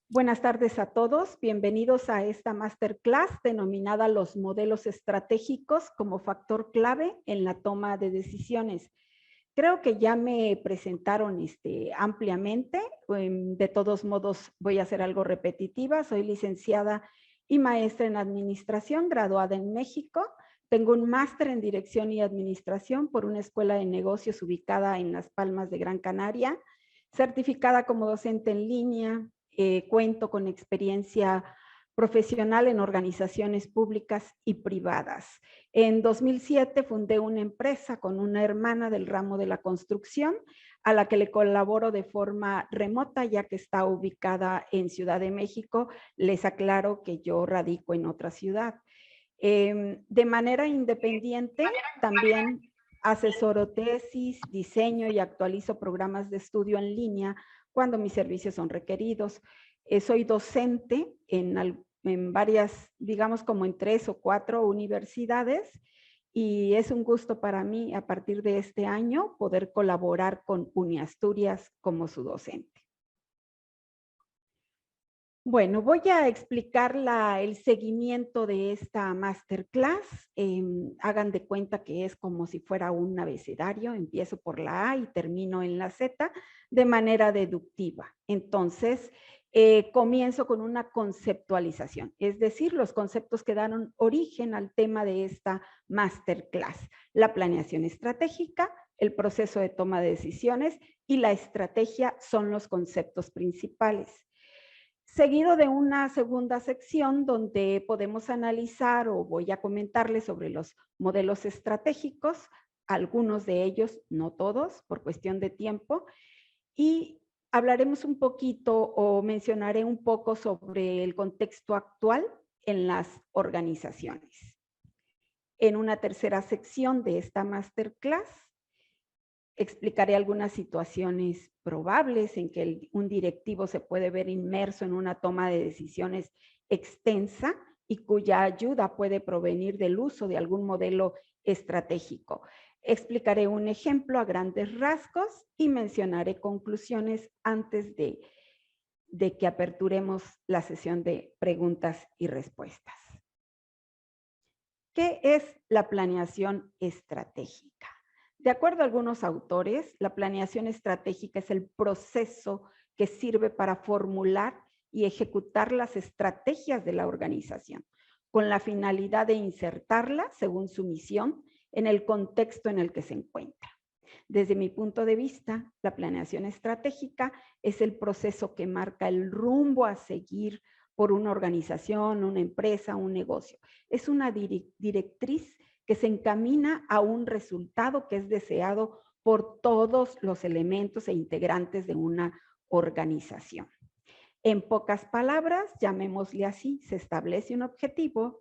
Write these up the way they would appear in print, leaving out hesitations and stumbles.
Buenas tardes a todos. Bienvenidos a esta masterclass denominada Los modelos estratégicos como factor clave en la toma de decisiones. Creo que ya me presentaron ampliamente. De todos modos, voy a hacer algo repetitiva. Soy licenciada y maestra en administración, graduada en México. Tengo un máster en dirección y administración por una escuela de negocios ubicada en Las Palmas de Gran Canaria, certificada como docente en línea. Cuento con experiencia profesional en organizaciones públicas y privadas. En 2007 fundé una empresa con una hermana del ramo de la construcción a la que le colaboro de forma remota, ya que está ubicada en Ciudad de México. Les aclaro que yo radico en otra ciudad. De manera independiente, también asesoro tesis, diseño y actualizo programas de estudio en línea cuando mis servicios son requeridos. Soy docente en varias, digamos como en 3 o 4 universidades, y es un gusto para mí a partir de este año poder colaborar con UniAsturias como su docente. Bueno, voy a explicar el seguimiento de esta masterclass. Hagan de cuenta que es como si fuera un abecedario. Empiezo por la A y termino en la Z de manera deductiva. Entonces, comienzo con una conceptualización, es decir, los conceptos que dan origen al tema de esta masterclass. La planeación estratégica, el proceso de toma de decisiones y la estrategia son los conceptos principales. Seguido de una segunda sección donde podemos analizar o voy a comentarles sobre los modelos estratégicos, algunos de ellos, no todos, por cuestión de tiempo, y hablaremos un poquito o mencionaré un poco sobre el contexto actual en las organizaciones. En una tercera sección de esta masterclass, explicaré algunas situaciones probables en que un directivo se puede ver inmerso en una toma de decisiones extensa y cuya ayuda puede provenir del uso de algún modelo estratégico. Explicaré un ejemplo a grandes rasgos y mencionaré conclusiones antes de que aperturemos la sesión de preguntas y respuestas. ¿Qué es la planeación estratégica? De acuerdo a algunos autores, la planeación estratégica es el proceso que sirve para formular y ejecutar las estrategias de la organización, con la finalidad de insertarla, según su misión, en el contexto en el que se encuentra. Desde mi punto de vista, la planeación estratégica es el proceso que marca el rumbo a seguir por una organización, una empresa, un negocio. Es una directriz que se encamina a un resultado que es deseado por todos los elementos e integrantes de una organización. En pocas palabras, llamémosle así, se establece un objetivo,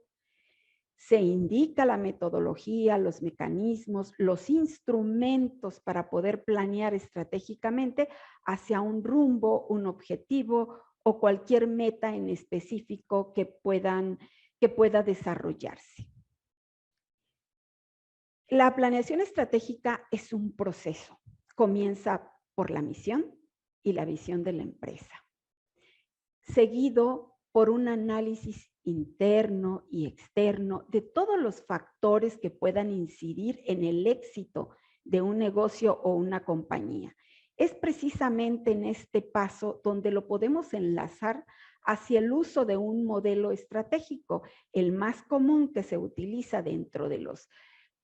se indica la metodología, los mecanismos, los instrumentos para poder planear estratégicamente hacia un rumbo, un objetivo o cualquier meta en específico que pueda desarrollarse. La planeación estratégica es un proceso. Comienza por la misión y la visión de la empresa, seguido por un análisis interno y externo de todos los factores que puedan incidir en el éxito de un negocio o una compañía. Es precisamente en este paso donde lo podemos enlazar hacia el uso de un modelo estratégico, el más común que se utiliza dentro de los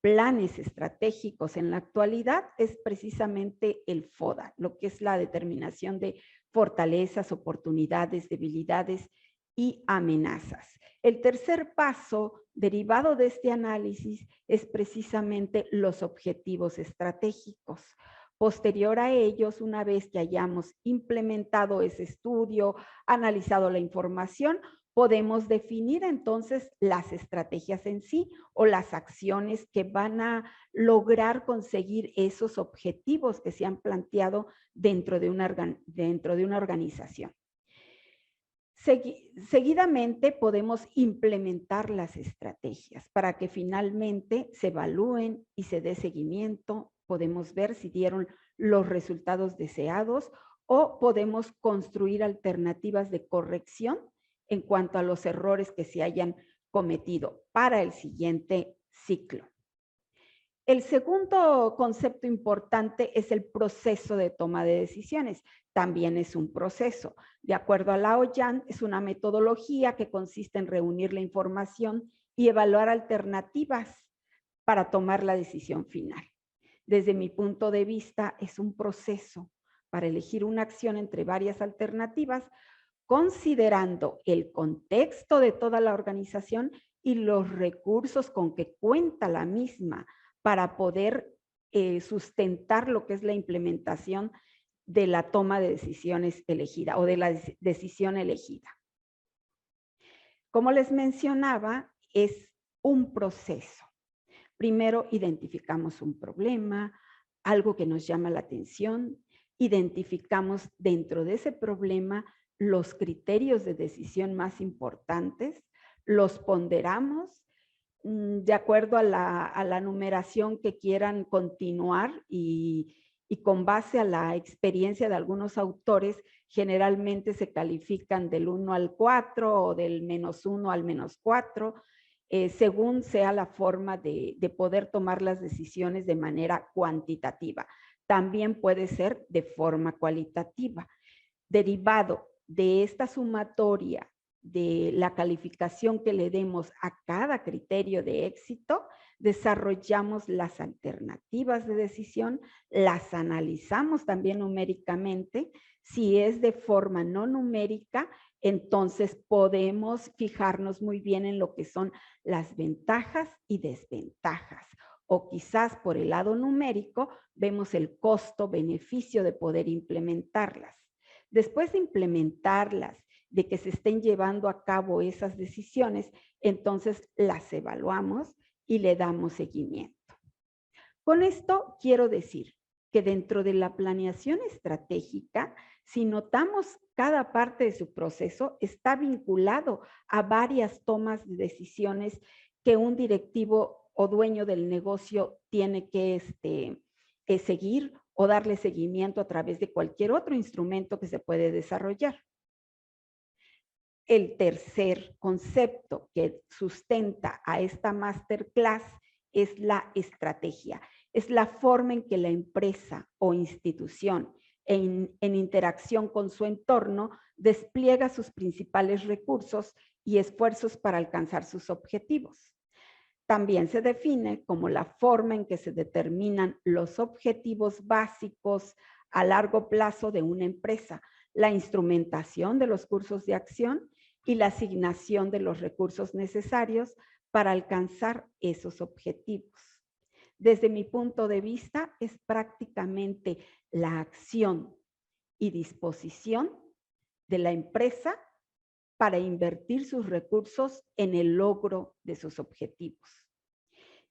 planes estratégicos en la actualidad es precisamente el FODA, lo que es la determinación de fortalezas, oportunidades, debilidades y amenazas. El tercer paso derivado de este análisis es precisamente los objetivos estratégicos. Posterior a ellos, una vez que hayamos implementado ese estudio, analizado la información, podemos definir entonces las estrategias en sí o las acciones que van a lograr conseguir esos objetivos que se han planteado dentro de una organización. Seguidamente podemos implementar las estrategias para que finalmente se evalúen y se dé seguimiento podemos ver si dieron los resultados deseados o podemos construir alternativas de corrección en cuanto a los errores que se hayan cometido para el siguiente ciclo. El segundo concepto importante es el proceso de toma de decisiones. También es un proceso. De acuerdo a Lao Yan, es una metodología que consiste en reunir la información y evaluar alternativas para tomar la decisión final. Desde mi punto de vista, es un proceso para elegir una acción entre varias alternativas, considerando el contexto de toda la organización y los recursos con que cuenta la misma para poder sustentar lo que es la implementación de la toma de decisiones elegida o de la decisión elegida. Como les mencionaba, es un proceso. Primero identificamos un problema, algo que nos llama la atención, identificamos dentro de ese problema los criterios de decisión más importantes, los ponderamos de acuerdo a la numeración que quieran continuar y con base a la experiencia de algunos autores, generalmente se califican del 1 al 4 o del -1 al -4, según sea la forma de poder tomar las decisiones de manera cuantitativa. También puede ser de forma cualitativa. Derivado de esta sumatoria de la calificación que le demos a cada criterio de éxito, desarrollamos las alternativas de decisión, las analizamos también numéricamente. Si es de forma no numérica, entonces podemos fijarnos muy bien en lo que son las ventajas y desventajas. O quizás por el lado numérico vemos el costo-beneficio de poder implementarlas. Después de implementarlas, de que se estén llevando a cabo esas decisiones, entonces las evaluamos y le damos seguimiento. Con esto quiero decir que dentro de la planeación estratégica, si notamos cada parte de su proceso, está vinculado a varias tomas de decisiones que un directivo o dueño del negocio tiene que seguir o darle seguimiento a través de cualquier otro instrumento que se puede desarrollar. El tercer concepto que sustenta a esta masterclass es la estrategia. Es la forma en que la empresa o institución en interacción con su entorno despliega sus principales recursos y esfuerzos para alcanzar sus objetivos. También se define como la forma en que se determinan los objetivos básicos a largo plazo de una empresa, la instrumentación de los cursos de acción y la asignación de los recursos necesarios para alcanzar esos objetivos. Desde mi punto de vista, es prácticamente la acción y disposición de la empresa para invertir sus recursos en el logro de sus objetivos.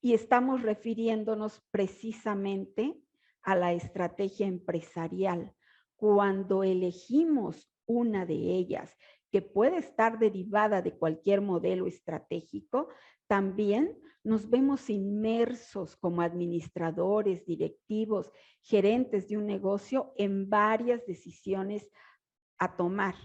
Y estamos refiriéndonos precisamente a la estrategia empresarial. Cuando elegimos una de ellas, que puede estar derivada de cualquier modelo estratégico, también nos vemos inmersos como administradores, directivos, gerentes de un negocio en varias decisiones a tomar.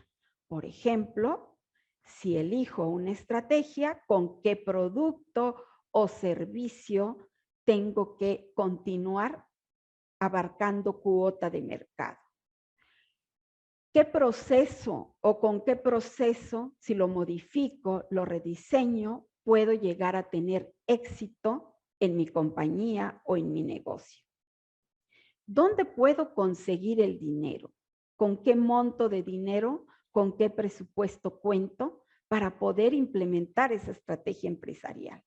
Por ejemplo, si elijo una estrategia, ¿con qué producto o servicio tengo que continuar abarcando cuota de mercado? ¿Qué proceso o con qué proceso, si lo modifico, lo rediseño, puedo llegar a tener éxito en mi compañía o en mi negocio? ¿Dónde puedo conseguir el dinero? ¿Con qué monto de dinero? ¿Con qué presupuesto cuento para poder implementar esa estrategia empresarial?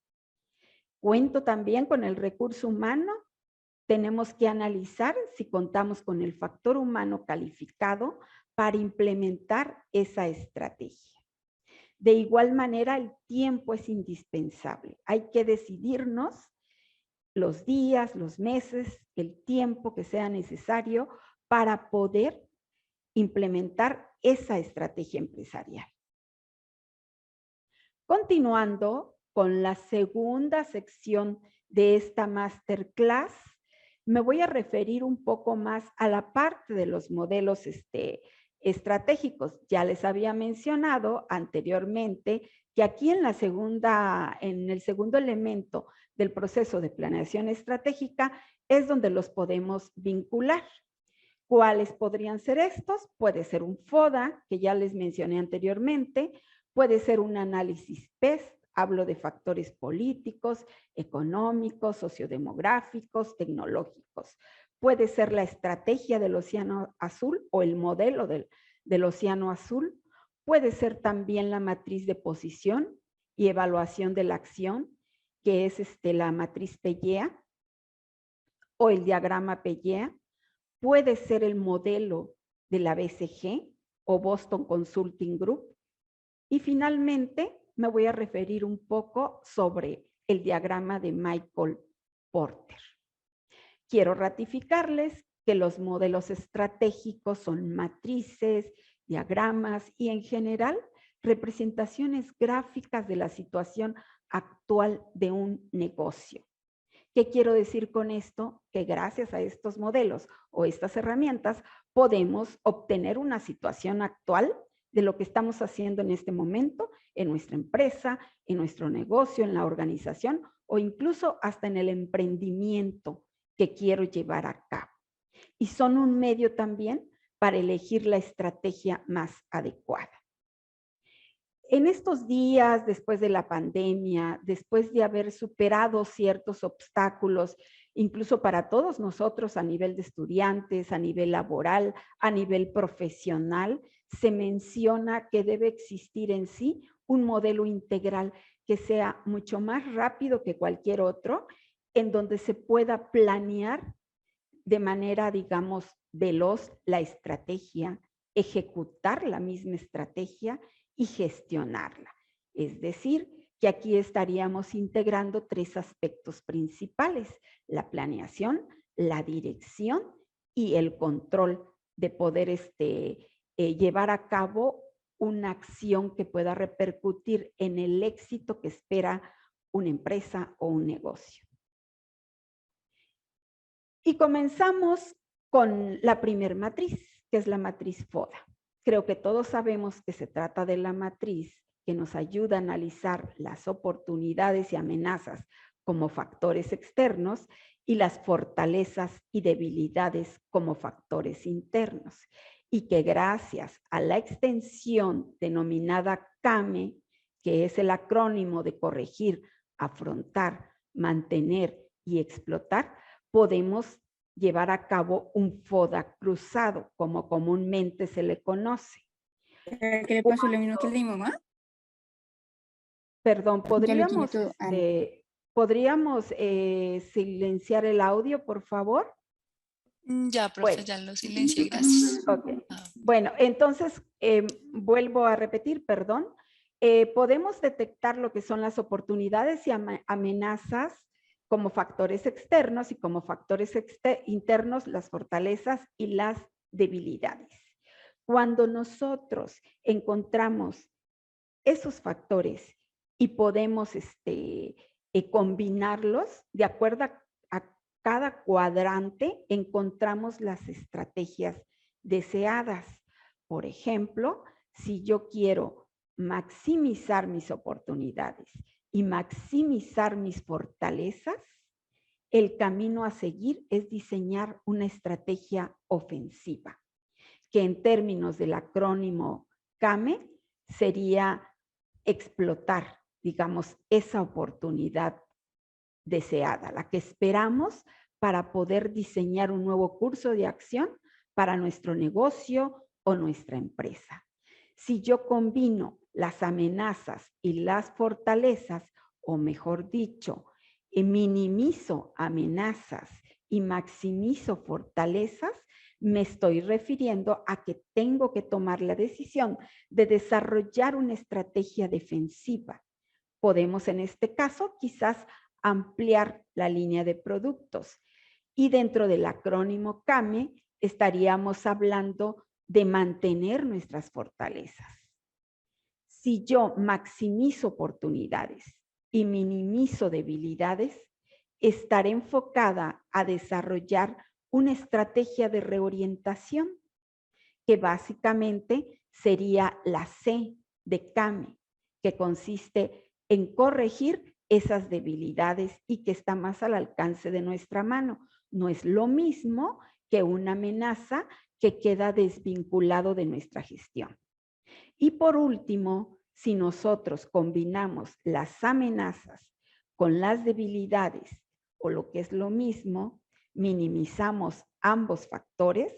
¿Cuento también con el recurso humano? Tenemos que analizar si contamos con el factor humano calificado para implementar esa estrategia. De igual manera, el tiempo es indispensable. Hay que decidirnos los días, los meses, el tiempo que sea necesario para poder implementar esa estrategia empresarial. Continuando con la segunda sección de esta masterclass, me voy a referir un poco más a la parte de los modelos estratégicos. Ya les había mencionado anteriormente que aquí en el segundo elemento del proceso de planeación estratégica es donde los podemos vincular. ¿Cuáles podrían ser estos? Puede ser un FODA, que ya les mencioné anteriormente, puede ser un análisis PEST, hablo de factores políticos, económicos, sociodemográficos, tecnológicos. Puede ser la estrategia del Océano Azul o el modelo del Océano Azul. Puede ser también la matriz de posición y evaluación de la acción, que es la matriz PEYEA o el diagrama PEYEA. Puede ser el modelo de la BCG o Boston Consulting Group. Y finalmente me voy a referir un poco sobre el diagrama de Michael Porter. Quiero ratificarles que los modelos estratégicos son matrices, diagramas y en general representaciones gráficas de la situación actual de un negocio. ¿Qué quiero decir con esto? Que gracias a estos modelos o estas herramientas podemos obtener una situación actual de lo que estamos haciendo en este momento en nuestra empresa, en nuestro negocio, en la organización o incluso hasta en el emprendimiento que quiero llevar a cabo. Y son un medio también para elegir la estrategia más adecuada. En estos días, después de la pandemia, después de haber superado ciertos obstáculos, incluso para todos nosotros a nivel de estudiantes, a nivel laboral, a nivel profesional, se menciona que debe existir en sí un modelo integral que sea mucho más rápido que cualquier otro, en donde se pueda planear de manera, digamos, veloz la estrategia, ejecutar la misma estrategia y gestionarla. Es decir, que aquí estaríamos integrando tres aspectos principales: la planeación, la dirección y el control de poder llevar a cabo una acción que pueda repercutir en el éxito que espera una empresa o un negocio. Y comenzamos con la primer matriz, que es la matriz FODA. Creo que todos sabemos que se trata de la matriz que nos ayuda a analizar las oportunidades y amenazas como factores externos y las fortalezas y debilidades como factores internos. Y que gracias a la extensión denominada CAME, que es el acrónimo de corregir, afrontar, mantener y explotar, podemos llevar a cabo un FODA cruzado, como comúnmente se le conoce. ¿Qué le pasó lo mismo que el de mi mamá? Perdón, Ya lo tiene todo. ¿podríamos silenciar el audio, por favor? Ya, profe, Bueno, ya lo silencié, gracias. ok. Ah, Bueno, entonces vuelvo a repetir, perdón. Podemos detectar lo que son las oportunidades y amenazas como factores externos y como factores internos, las fortalezas y las debilidades. Cuando nosotros encontramos esos factores y podemos combinarlos, de acuerdo a cada cuadrante, encontramos las estrategias deseadas. Por ejemplo, si yo quiero maximizar mis oportunidades y maximizar mis fortalezas, el camino a seguir es diseñar una estrategia ofensiva, que en términos del acrónimo CAME sería explotar, digamos, esa oportunidad deseada, la que esperamos para poder diseñar un nuevo curso de acción para nuestro negocio o nuestra empresa. Si yo combino las amenazas y las fortalezas, o mejor dicho, minimizo amenazas y maximizo fortalezas, me estoy refiriendo a que tengo que tomar la decisión de desarrollar una estrategia defensiva. Podemos en este caso quizás ampliar la línea de productos y dentro del acrónimo CAME estaríamos hablando de mantener nuestras fortalezas. Si yo maximizo oportunidades y minimizo debilidades, estará enfocada a desarrollar una estrategia de reorientación, que básicamente sería la C de CAME, que consiste en corregir esas debilidades y que está más al alcance de nuestra mano. No es lo mismo que una amenaza que queda desvinculado de nuestra gestión. Y por último, si nosotros combinamos las amenazas con las debilidades, o lo que es lo mismo, minimizamos ambos factores,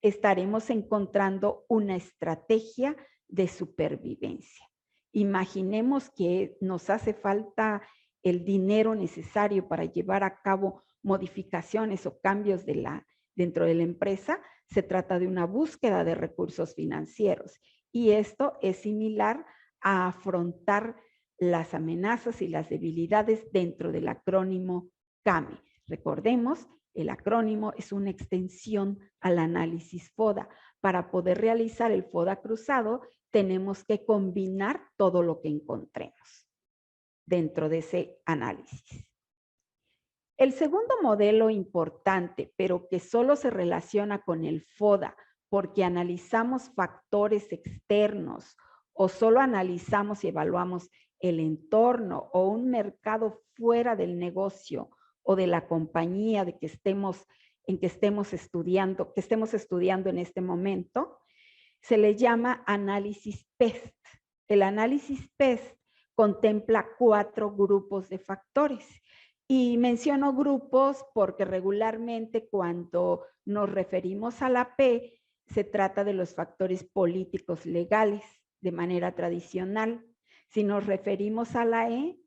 estaremos encontrando una estrategia de supervivencia. Imaginemos que nos hace falta el dinero necesario para llevar a cabo modificaciones o cambios dentro de la empresa. Se trata de una búsqueda de recursos financieros y esto es similar a afrontar las amenazas y las debilidades dentro del acrónimo CAME. Recordemos, el acrónimo es una extensión al análisis FODA. Para poder realizar el FODA cruzado, tenemos que combinar todo lo que encontremos dentro de ese análisis. El segundo modelo importante, pero que solo se relaciona con el FODA, porque analizamos factores externos o solo analizamos y evaluamos el entorno o un mercado fuera del negocio o de la compañía que estemos estudiando en este momento, se le llama análisis PEST. El análisis PEST contempla 4 grupos de factores. Y menciono grupos porque regularmente cuando nos referimos a la P, se trata de los factores políticos legales de manera tradicional. Si nos referimos a la E,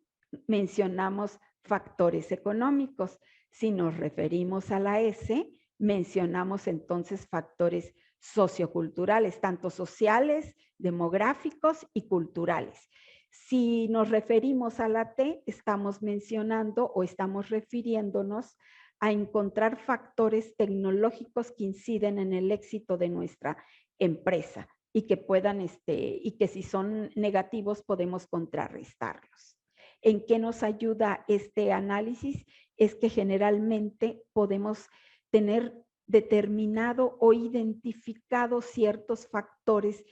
mencionamos factores económicos. Si nos referimos a la S, mencionamos entonces factores socioculturales, tanto sociales, demográficos y culturales. Si nos referimos a la T, estamos mencionando o estamos refiriéndonos a encontrar factores tecnológicos que inciden en el éxito de nuestra empresa y que puedan, y que si son negativos podemos contrarrestarlos. ¿En qué nos ayuda este análisis? Es que generalmente podemos tener determinado o identificado ciertos factores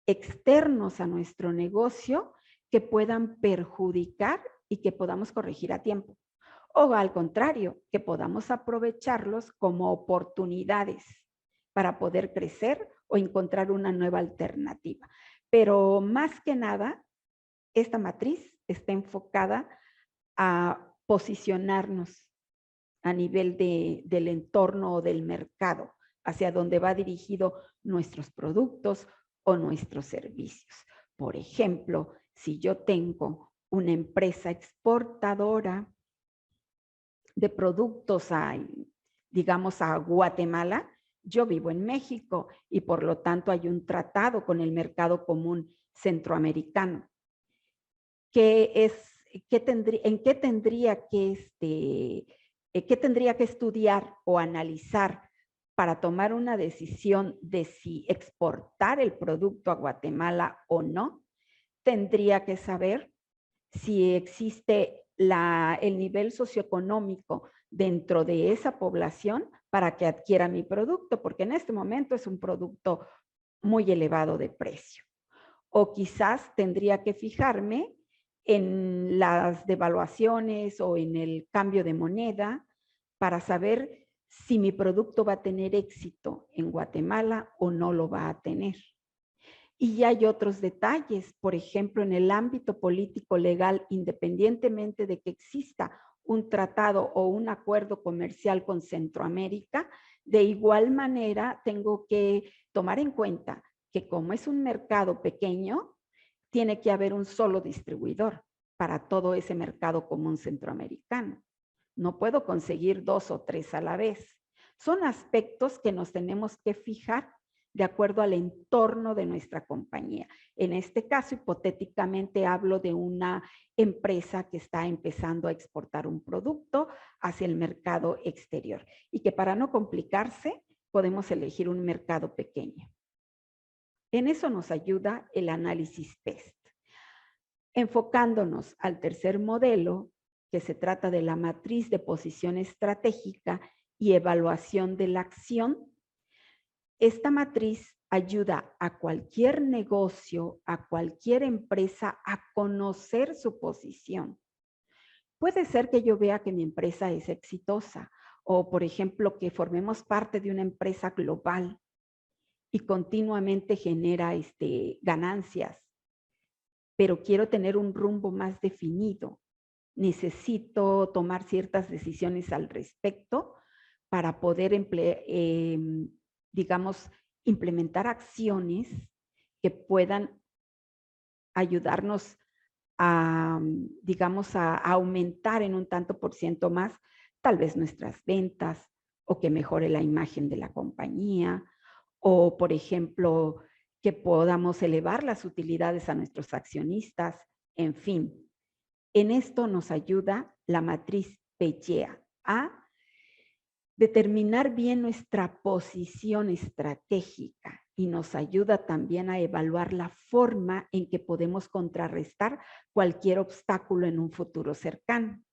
externos a nuestro negocio que puedan perjudicar y que podamos corregir a tiempo. O al contrario, que podamos aprovecharlos como oportunidades para poder crecer o encontrar una nueva alternativa. Pero más que nada, esta matriz está enfocada a posicionarnos a nivel del entorno o del mercado, hacia donde va dirigido nuestros productos o nuestros servicios. Por ejemplo, si yo tengo una empresa exportadora de productos digamos, a Guatemala, yo vivo en México y por lo tanto hay un tratado con el mercado común centroamericano. ¿En qué tendría que estudiar o analizar para tomar una decisión de si exportar el producto a Guatemala o no? Tendría que saber si existe el nivel socioeconómico dentro de esa población para que adquiera mi producto, porque en este momento es un producto muy elevado de precio. O quizás tendría que fijarme en las devaluaciones o en el cambio de moneda para saber si mi producto va a tener éxito en Guatemala o no lo va a tener. Y hay otros detalles, por ejemplo, en el ámbito político legal, independientemente de que exista un tratado o un acuerdo comercial con Centroamérica, de igual manera tengo que tomar en cuenta que como es un mercado pequeño, tiene que haber un solo distribuidor para todo ese mercado común centroamericano. No puedo conseguir 2 o 3 a la vez. Son aspectos que nos tenemos que fijar de acuerdo al entorno de nuestra compañía. En este caso, hipotéticamente hablo de una empresa que está empezando a exportar un producto hacia el mercado exterior y que para no complicarse podemos elegir un mercado pequeño. En eso nos ayuda el análisis PEST. Enfocándonos al tercer modelo, que se trata de la matriz de posición estratégica y evaluación de la acción. Esta matriz ayuda a cualquier negocio, a cualquier empresa a conocer su posición. Puede ser que yo vea que mi empresa es exitosa o, por ejemplo, que formemos parte de una empresa global y continuamente genera ganancias, pero quiero tener un rumbo más definido. Necesito tomar ciertas decisiones al respecto para poder, digamos, implementar acciones que puedan ayudarnos a, digamos, a aumentar en un tanto por ciento más, tal vez nuestras ventas, o que mejore la imagen de la compañía, o, por ejemplo, que podamos elevar las utilidades a nuestros accionistas, en fin. En esto nos ayuda la matriz PEGEA a determinar bien nuestra posición estratégica y nos ayuda también a evaluar la forma en que podemos contrarrestar cualquier obstáculo en un futuro cercano.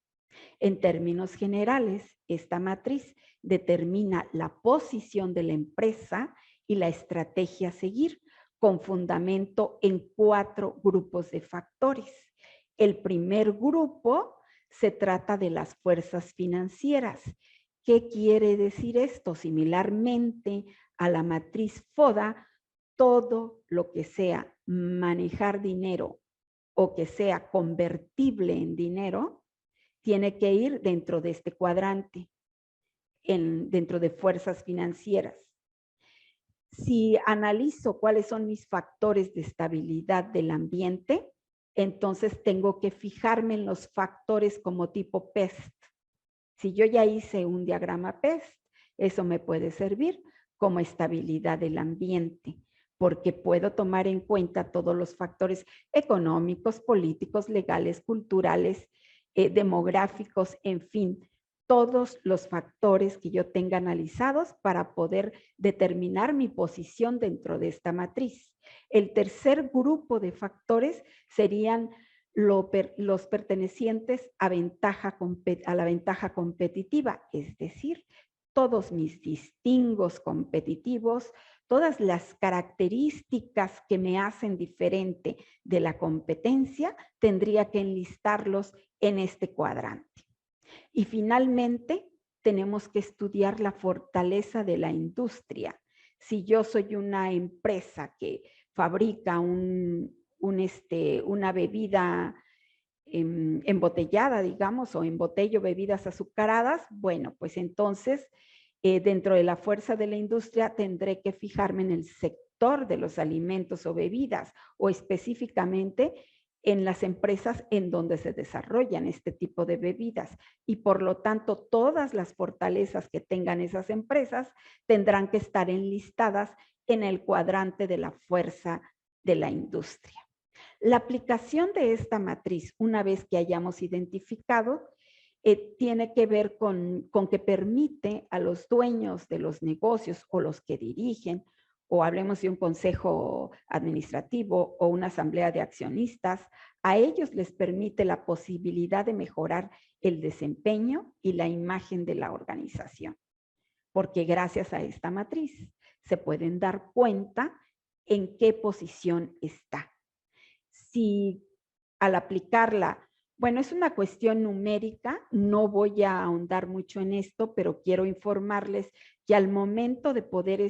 En términos generales, esta matriz determina la posición de la empresa y la estrategia a seguir, con fundamento en 4 grupos de factores. El primer grupo se trata de las fuerzas financieras. ¿Qué quiere decir esto? Similarmente a la matriz FODA, todo lo que sea manejar dinero o que sea convertible en dinero, tiene que ir dentro de este cuadrante, dentro de fuerzas financieras. Si analizo cuáles son mis factores de estabilidad del ambiente, entonces tengo que fijarme en los factores como tipo PEST. Si yo ya hice un diagrama PEST, eso me puede servir como estabilidad del ambiente, porque puedo tomar en cuenta todos los factores económicos, políticos, legales, culturales, demográficos, en fin, todos los factores que yo tenga analizados para poder determinar mi posición dentro de esta matriz. El tercer grupo de factores serían los pertenecientes a la ventaja competitiva, es decir, todos mis distingos competitivos, todas las características que me hacen diferente de la competencia, tendría que enlistarlos en este cuadrante. Y finalmente, tenemos que estudiar la fortaleza de la industria. Si yo soy una empresa que fabrica una bebida embotellada, digamos, o embotello bebidas azucaradas, bueno, pues entonces dentro de la fuerza de la industria tendré que fijarme en el sector de los alimentos o bebidas o específicamente en las empresas en donde se desarrollan este tipo de bebidas y por lo tanto todas las fortalezas que tengan esas empresas tendrán que estar enlistadas en el cuadrante de la fuerza de la industria. La aplicación de esta matriz, una vez que hayamos identificado, tiene que ver con que permite a los dueños de los negocios o los que dirigen, o hablemos de un consejo administrativo o una asamblea de accionistas, a ellos les permite la posibilidad de mejorar el desempeño y la imagen de la organización, porque gracias a esta matriz se pueden dar cuenta en qué posición está. Si al aplicarla, bueno, es una cuestión numérica, no voy a ahondar mucho en esto, pero quiero informarles que al momento de poder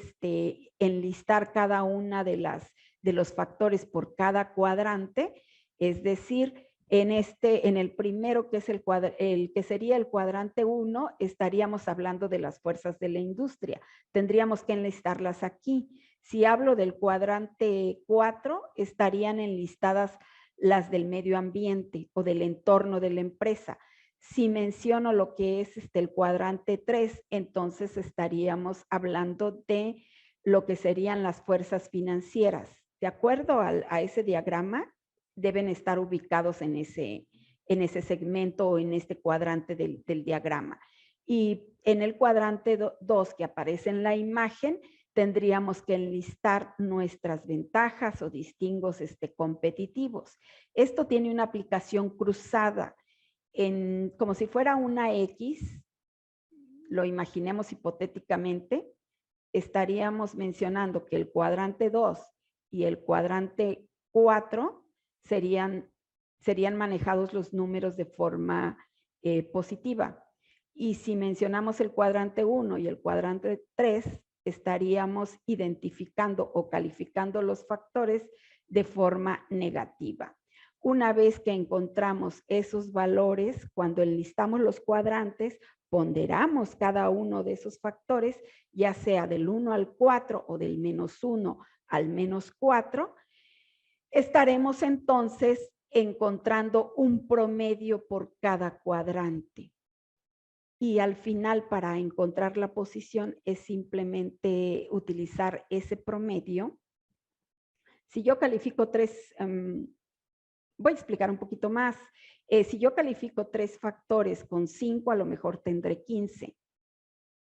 enlistar cada una de los factores por cada cuadrante, es decir, en el primero que es el que sería el cuadrante 1, estaríamos hablando de las fuerzas de la industria. Tendríamos que enlistarlas aquí. Si hablo del cuadrante 4, estarían enlistadas las del medio ambiente o del entorno de la empresa. Si menciono lo que es el cuadrante 3, entonces estaríamos hablando de lo que serían las fuerzas financieras. De acuerdo a ese diagrama, deben estar ubicados en ese segmento o en este cuadrante del diagrama. Y en el cuadrante 2 que aparece en la imagen, tendríamos que enlistar nuestras ventajas o distingos competitivos. Esto tiene una aplicación cruzada como si fuera una X, lo imaginemos hipotéticamente, estaríamos mencionando que el cuadrante 2 y el cuadrante 4 serían manejados los números de forma positiva. Y si mencionamos el cuadrante 1 y el cuadrante 3, estaríamos identificando o calificando los factores de forma negativa. Una vez que encontramos esos valores, cuando enlistamos los cuadrantes, ponderamos cada uno de esos factores, ya sea del 1 al 4 o del -1 al -4, estaremos entonces encontrando un promedio por cada cuadrante. Y al final, para encontrar la posición, es simplemente utilizar ese promedio. Si yo califico voy a explicar un poquito más. Si yo califico 3 factores con 5, a lo mejor tendré 15,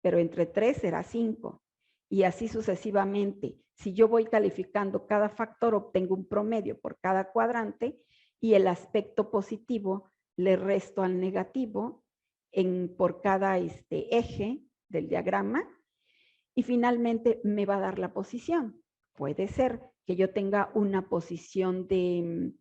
pero entre 3 será 5. Y así sucesivamente. Si yo voy calificando cada factor, obtengo un promedio por cada cuadrante y el aspecto positivo le resto al negativo por cada eje del diagrama y finalmente me va a dar la posición. Puede ser que yo tenga una posición de,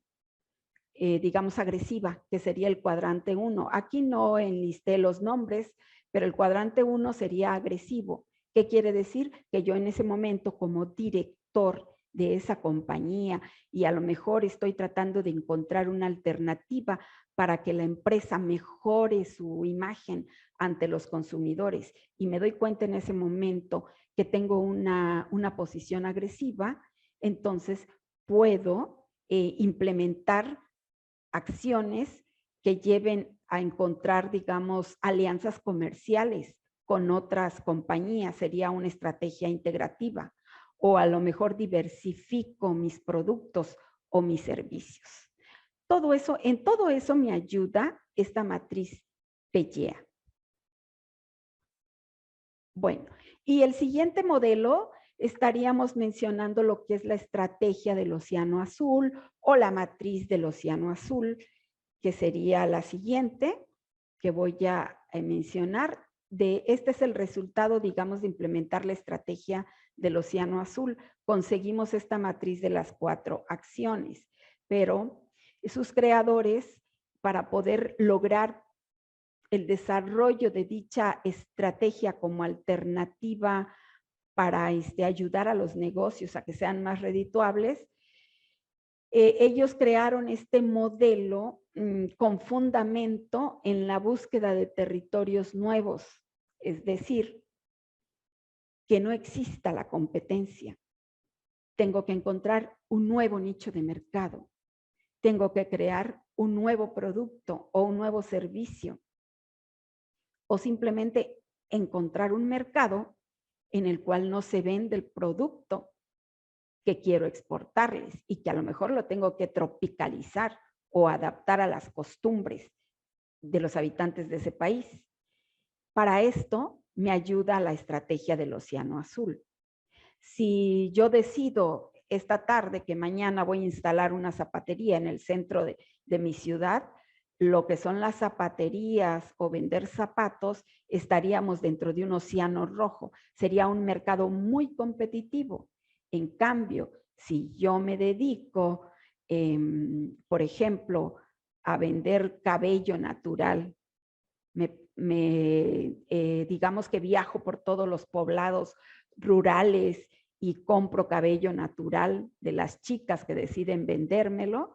digamos, agresiva, que sería el cuadrante 1. Aquí no enlisté los nombres, pero el cuadrante 1 sería agresivo. ¿Qué quiere decir? Que yo en ese momento, como director de esa compañía, y a lo mejor estoy tratando de encontrar una alternativa para que la empresa mejore su imagen ante los consumidores, y me doy cuenta en ese momento que tengo una posición agresiva, entonces puedo implementar acciones que lleven a encontrar, digamos, alianzas comerciales con otras compañías, sería una estrategia integrativa, o a lo mejor diversifico mis productos o mis servicios. En todo eso me ayuda esta matriz PEGEA. Bueno, y el siguiente modelo estaríamos mencionando lo que es la estrategia del océano azul o la matriz del océano azul, que sería la siguiente que voy a mencionar. Este es el resultado, digamos, de implementar la estrategia del océano azul. Conseguimos esta matriz de las 4 acciones, pero sus creadores, para poder lograr el desarrollo de dicha estrategia como alternativa para ayudar a los negocios a que sean más redituables, ellos crearon este modelo con fundamento en la búsqueda de territorios nuevos, es decir, que no exista la competencia. Tengo que encontrar un nuevo nicho de mercado. Tengo que crear un nuevo producto o un nuevo servicio. O simplemente encontrar un mercado en el cual no se vende el producto que quiero exportarles y que a lo mejor lo tengo que tropicalizar o adaptar a las costumbres de los habitantes de ese país. Para esto me ayuda la estrategia del océano azul. Si yo decido esta tarde que mañana voy a instalar una zapatería en el centro de mi ciudad, lo que son las zapaterías o vender zapatos, estaríamos dentro de un océano rojo. Sería un mercado muy competitivo. En cambio, si yo me dedico, por ejemplo, a vender cabello natural, digamos que viajo por todos los poblados rurales y compro cabello natural de las chicas que deciden vendérmelo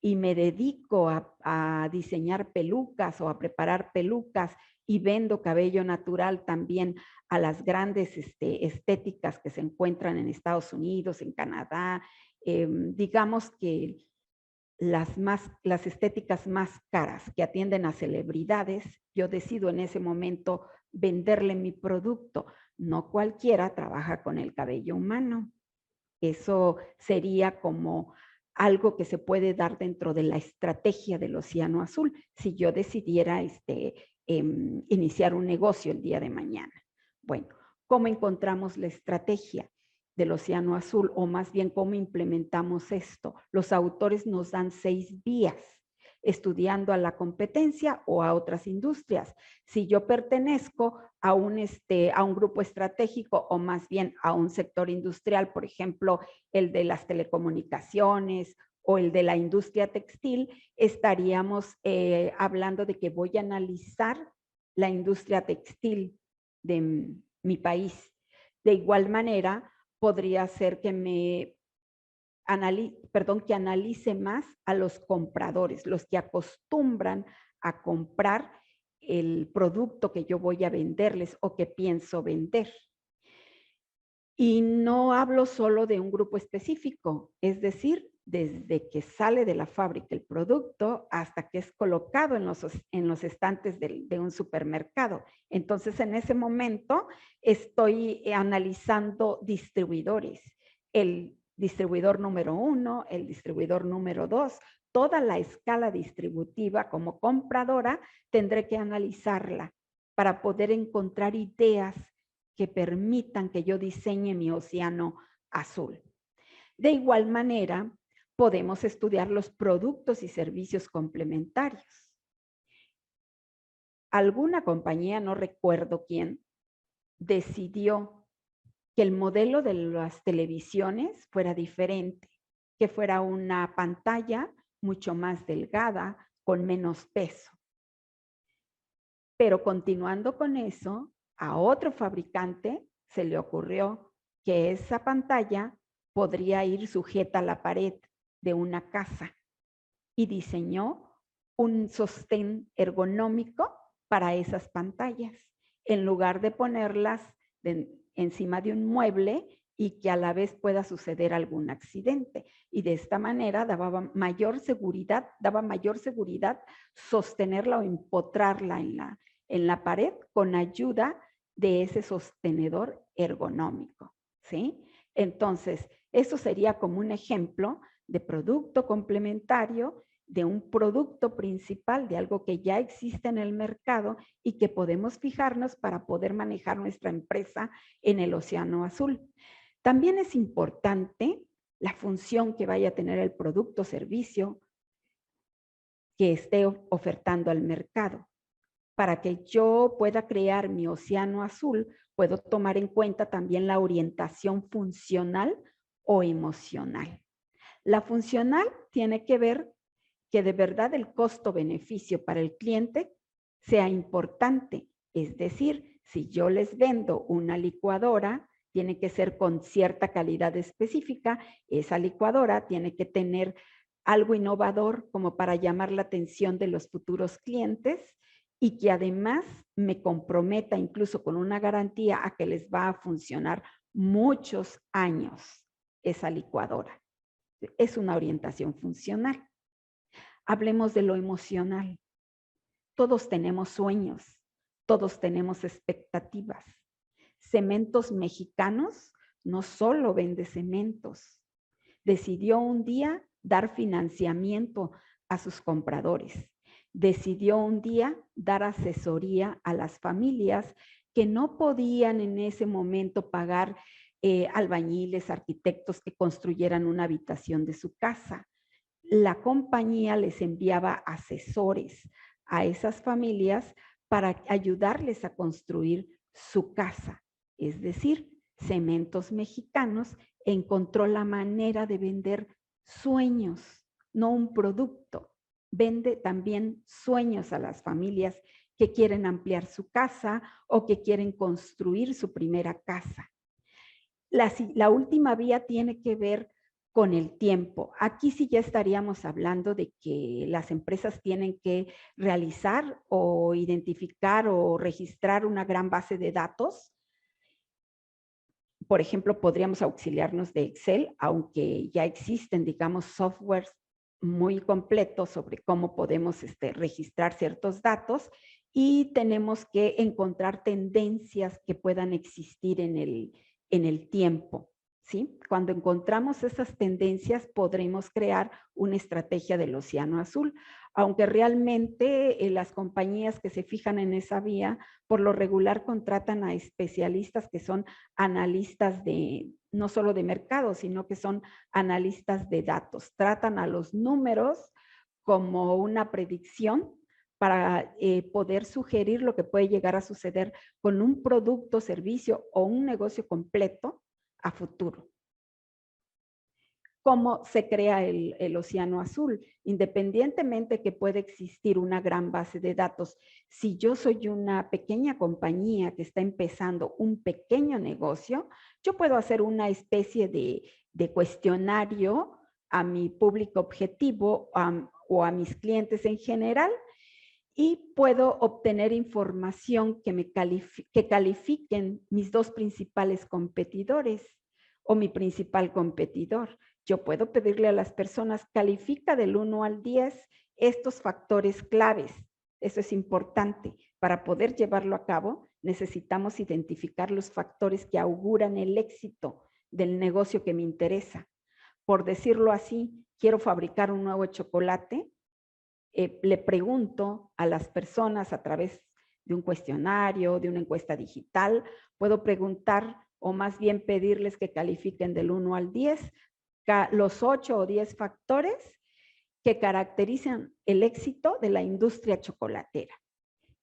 y me dedico a diseñar pelucas o a preparar pelucas y vendo cabello natural también a las grandes estéticas que se encuentran en Estados Unidos, en Canadá, digamos que las estéticas más caras que atienden a celebridades, yo decido en ese momento venderle mi producto. No cualquiera trabaja con el cabello humano. Eso sería como algo que se puede dar dentro de la estrategia del océano azul si yo decidiera iniciar un negocio el día de mañana. Bueno, ¿cómo encontramos la estrategia del océano azul? O más bien, ¿cómo implementamos esto? Los autores nos dan 6 vías. estudiando a la competencia o a otras industrias. Si yo pertenezco a un grupo estratégico o más bien a un sector industrial, por ejemplo, el de las telecomunicaciones o el de la industria textil, estaríamos hablando de que voy a analizar la industria textil de mi país. De igual manera, podría ser que que analice más a los compradores, los que acostumbran a comprar el producto que yo voy a venderles o que pienso vender. Y no hablo solo de un grupo específico, es decir, desde que sale de la fábrica el producto hasta que es colocado en los estantes de un supermercado. Entonces, en ese momento estoy analizando distribuidores, el distribuidor número 1, el distribuidor número 2, toda la escala distributiva como compradora tendré que analizarla para poder encontrar ideas que permitan que yo diseñe mi océano azul. De igual manera, podemos estudiar los productos y servicios complementarios. Alguna compañía, no recuerdo quién, decidió que el modelo de las televisiones fuera diferente, que fuera una pantalla mucho más delgada, con menos peso. Pero continuando con eso, a otro fabricante se le ocurrió que esa pantalla podría ir sujeta a la pared de una casa y diseñó un sostén ergonómico para esas pantallas, en lugar de ponerlas encima de un mueble y que a la vez pueda suceder algún accidente. Y de esta manera daba mayor seguridad sostenerla o empotrarla en la pared con ayuda de ese sostenedor ergonómico, ¿sí? Entonces, eso sería como un ejemplo de producto complementario, de un producto principal, de algo que ya existe en el mercado y que podemos fijarnos para poder manejar nuestra empresa en el océano azul. También es importante la función que vaya a tener el producto o servicio que esté ofertando al mercado. Para que yo pueda crear mi océano azul, puedo tomar en cuenta también la orientación funcional o emocional. La funcional tiene que ver que de verdad el costo-beneficio para el cliente sea importante. Es decir, si yo les vendo una licuadora, tiene que ser con cierta calidad específica. Esa licuadora tiene que tener algo innovador como para llamar la atención de los futuros clientes y que además me comprometa incluso con una garantía a que les va a funcionar muchos años esa licuadora. Es una orientación funcional. Hablemos de lo emocional. Todos tenemos sueños, todos tenemos expectativas. Cementos Mexicanos no solo vende cementos, decidió un día dar financiamiento a sus compradores. Decidió un día dar asesoría a las familias que no podían en ese momento pagar albañiles, arquitectos que construyeran una habitación de su casa. La compañía les enviaba asesores a esas familias para ayudarles a construir su casa. Es decir, Cementos Mexicanos encontró la manera de vender sueños, no un producto. Vende también sueños a las familias que quieren ampliar su casa o que quieren construir su primera casa. La última vía tiene que ver con el tiempo. Aquí sí ya estaríamos hablando de que las empresas tienen que realizar o identificar o registrar una gran base de datos. Por ejemplo, podríamos auxiliarnos de Excel, aunque ya existen, digamos, softwares muy completos sobre cómo podemos registrar ciertos datos, y tenemos que encontrar tendencias que puedan existir en el tiempo, ¿sí? Cuando encontramos esas tendencias, podremos crear una estrategia del océano azul, aunque realmente las compañías que se fijan en esa vía, por lo regular contratan a especialistas que son analistas no solo de mercado, sino que son analistas de datos. Tratan a los números como una predicción para poder sugerir lo que puede llegar a suceder con un producto, servicio o un negocio completo a futuro. ¿Cómo se crea el océano azul? Independientemente que pueda existir una gran base de datos, si yo soy una pequeña compañía que está empezando un pequeño negocio, yo puedo hacer una especie de cuestionario a mi público objetivo o a mis clientes en general, y puedo obtener información que califiquen mis dos principales competidores o mi principal competidor. Yo puedo pedirle a las personas, califica del 1 al 10 estos factores claves. Eso es importante. Para poder llevarlo a cabo, necesitamos identificar los factores que auguran el éxito del negocio que me interesa. Por decirlo así, quiero fabricar un nuevo chocolate. Le pregunto a las personas a través de un cuestionario, de una encuesta digital, puedo preguntar o más bien pedirles que califiquen del 1 al 10 los 8 o 10 factores que caracterizan el éxito de la industria chocolatera.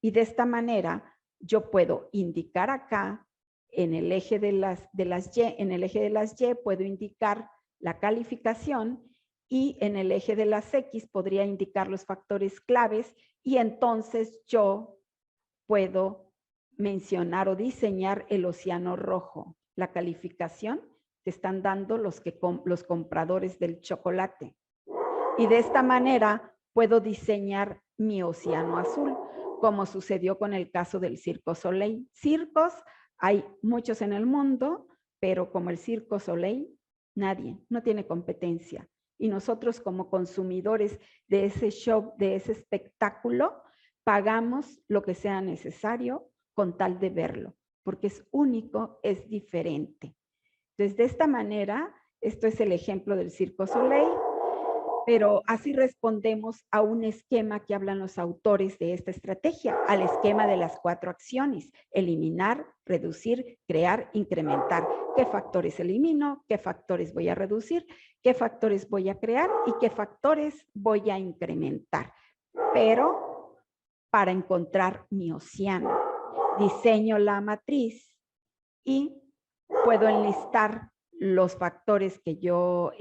Y de esta manera yo puedo indicar acá en el eje de las Y, puedo indicar la calificación, y en el eje de las X podría indicar los factores claves, y entonces yo puedo mencionar o diseñar el océano rojo, la calificación que están dando los compradores del chocolate. Y de esta manera puedo diseñar mi océano azul, como sucedió con el caso del Circo Soleil. Circos hay muchos en el mundo, pero como el Circo Soleil, nadie, no tiene competencia. Y nosotros como consumidores de ese show, de ese espectáculo, pagamos lo que sea necesario con tal de verlo, porque es único, es diferente. Entonces, de esta manera, esto es el ejemplo del Circo Soleil, pero así respondemos a un esquema que hablan los autores de esta estrategia, al esquema de las 4 acciones: eliminar, reducir, crear, incrementar. ¿Qué factores elimino? ¿Qué factores voy a reducir? ¿Qué factores voy a crear? ¿Y qué factores voy a incrementar? Pero para encontrar mi océano, diseño la matriz y puedo enlistar los factores que yo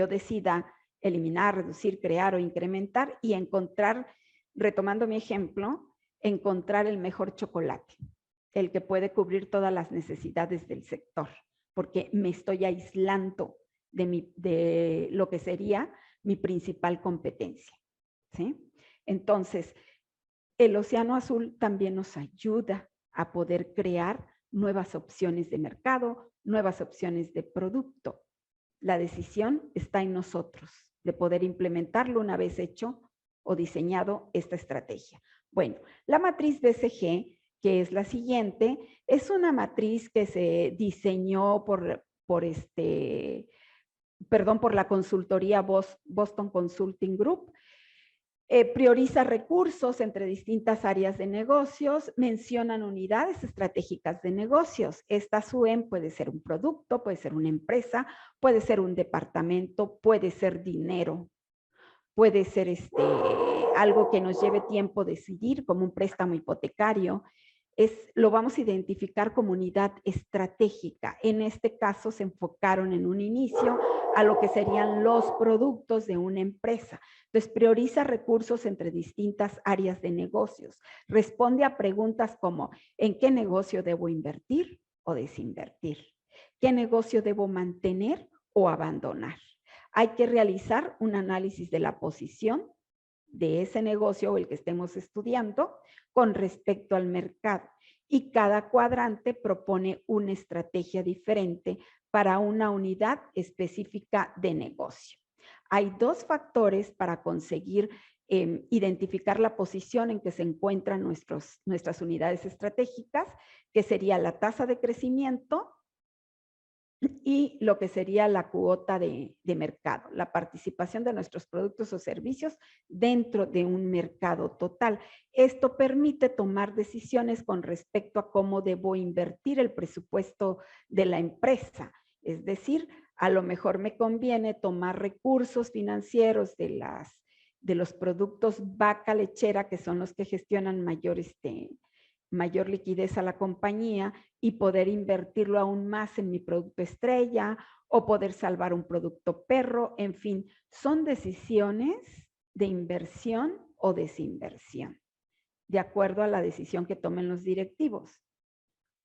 decida eliminar, reducir, crear o incrementar, y encontrar, retomando mi ejemplo, encontrar el mejor chocolate, el que puede cubrir todas las necesidades del sector, porque me estoy aislando de lo que sería mi principal competencia, ¿sí? Entonces, el océano azul también nos ayuda a poder crear nuevas opciones de mercado, nuevas opciones de producto. La decisión está en nosotros de poder implementarlo una vez hecho o diseñado esta estrategia. Bueno, la matriz BCG, que es la siguiente, es una matriz que se diseñó por la consultoría Boston Consulting Group. Prioriza recursos entre distintas áreas de negocios, mencionan unidades estratégicas de negocios. Esta SUEM puede ser un producto, puede ser una empresa, puede ser un departamento, puede ser dinero, puede ser algo que nos lleve tiempo decidir, como un préstamo hipotecario. Lo vamos a identificar como unidad estratégica. En este caso se enfocaron en un inicio a lo que serían los productos de una empresa. Entonces, prioriza recursos entre distintas áreas de negocios. Responde a preguntas como: ¿en qué negocio debo invertir o desinvertir? ¿Qué negocio debo mantener o abandonar? Hay que realizar un análisis de la posición de ese negocio o el que estemos estudiando con respecto al mercado. Y cada cuadrante propone una estrategia diferente para una unidad específica de negocio. Hay 2 factores para conseguir identificar la posición en que se encuentran nuestras unidades estratégicas, que sería la tasa de crecimiento y lo que sería la cuota de mercado, la participación de nuestros productos o servicios dentro de un mercado total. Esto permite tomar decisiones con respecto a cómo debo invertir el presupuesto de la empresa. Es decir, a lo mejor me conviene tomar recursos financieros de de los productos vaca lechera, que son los que gestionan mayor liquidez a la compañía, y poder invertirlo aún más en mi producto estrella o poder salvar un producto perro. En fin, son decisiones de inversión o desinversión, de acuerdo a la decisión que tomen los directivos.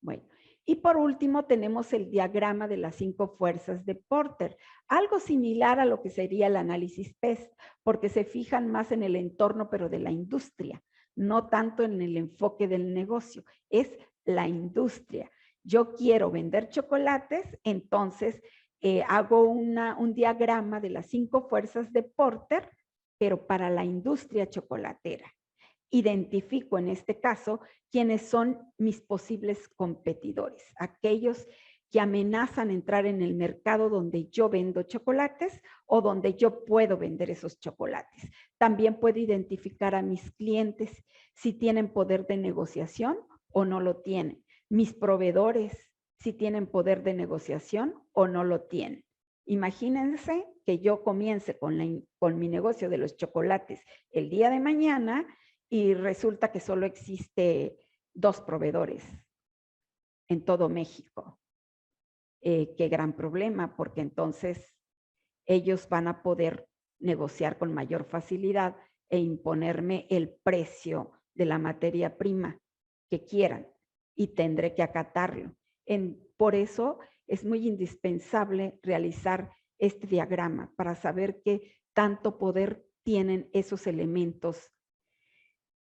Bueno, y por último tenemos el diagrama de las 5 fuerzas de Porter, algo similar a lo que sería el análisis PEST, porque se fijan más en el entorno, pero de la industria, no tanto en el enfoque del negocio, es la industria. Yo quiero vender chocolates, entonces hago un diagrama de las 5 fuerzas de Porter, pero para la industria chocolatera. Identifico en este caso quiénes son mis posibles competidores, aquellos que amenazan entrar en el mercado donde yo vendo chocolates o donde yo puedo vender esos chocolates. También puedo identificar a mis clientes si tienen poder de negociación o no lo tienen. Mis proveedores si tienen poder de negociación o no lo tienen. Imagínense que yo comience con mi negocio de los chocolates el día de mañana y resulta que solo existe 2 proveedores en todo México. Qué gran problema, porque entonces ellos van a poder negociar con mayor facilidad e imponerme el precio de la materia prima que quieran y tendré que acatarlo. Por eso es muy indispensable realizar este diagrama para saber qué tanto poder tienen esos elementos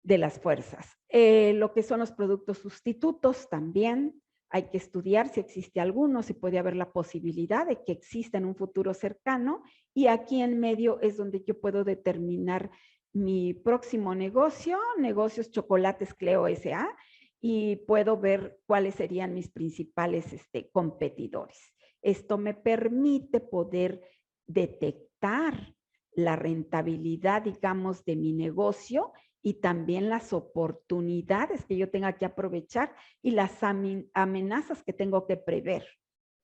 de las fuerzas. Lo que son los productos sustitutos también hay que estudiar si existe alguno, si puede haber la posibilidad de que exista en un futuro cercano, y aquí en medio es donde yo puedo determinar mi próximo negocio, Negocios Chocolates Cleo S.A., y puedo ver cuáles serían mis principales competidores. Esto me permite poder detectar la rentabilidad, digamos, de mi negocio y también las oportunidades que yo tenga que aprovechar y las amenazas que tengo que prever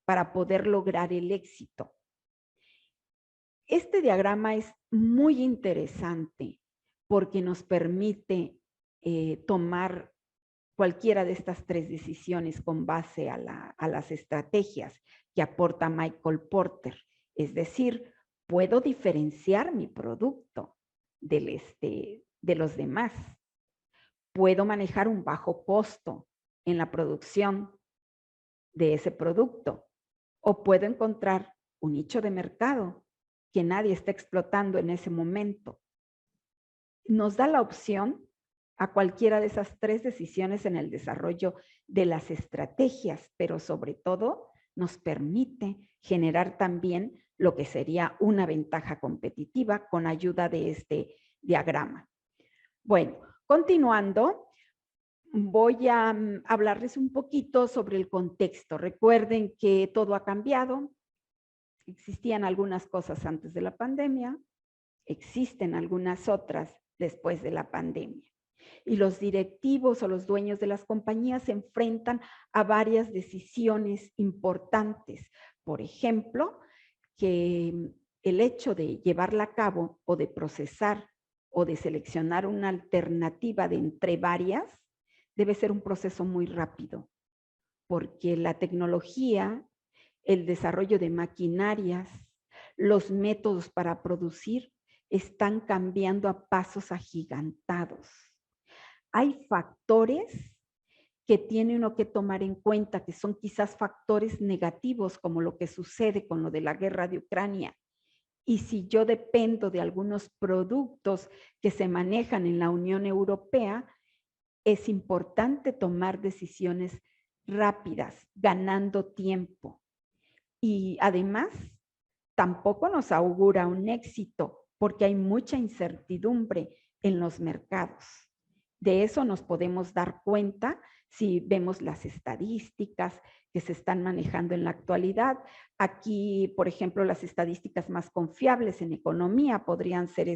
para poder lograr el éxito. Este diagrama es muy interesante porque nos permite tomar cualquiera de estas 3 decisiones con base a las estrategias que aporta Michael Porter. Es decir, puedo diferenciar mi producto de los demás. Puedo manejar un bajo costo en la producción de ese producto. O puedo encontrar un nicho de mercado que nadie está explotando en ese momento. Nos da la opción a cualquiera de esas 3 decisiones en el desarrollo de las estrategias, pero sobre todo nos permite generar también lo que sería una ventaja competitiva con ayuda de este diagrama. Bueno, continuando, voy a hablarles un poquito sobre el contexto. Recuerden que todo ha cambiado. Existían algunas cosas antes de la pandemia, existen algunas otras después de la pandemia. Y los directivos o los dueños de las compañías se enfrentan a varias decisiones importantes. Por ejemplo, que el hecho de llevarla a cabo o de procesar o de seleccionar una alternativa de entre varias debe ser un proceso muy rápido, porque la tecnología, el desarrollo de maquinarias, los métodos para producir están cambiando a pasos agigantados. Hay factores que tiene uno que tomar en cuenta, que son quizás factores negativos, como lo que sucede con lo de la guerra de Ucrania. Y si yo dependo de algunos productos que se manejan en la Unión Europea, es importante tomar decisiones rápidas, ganando tiempo. Y además, tampoco nos augura un éxito, porque hay mucha incertidumbre en los mercados. De eso nos podemos dar cuenta si vemos las estadísticas que se están manejando en la actualidad. Aquí, por ejemplo, las estadísticas más confiables en economía podrían ser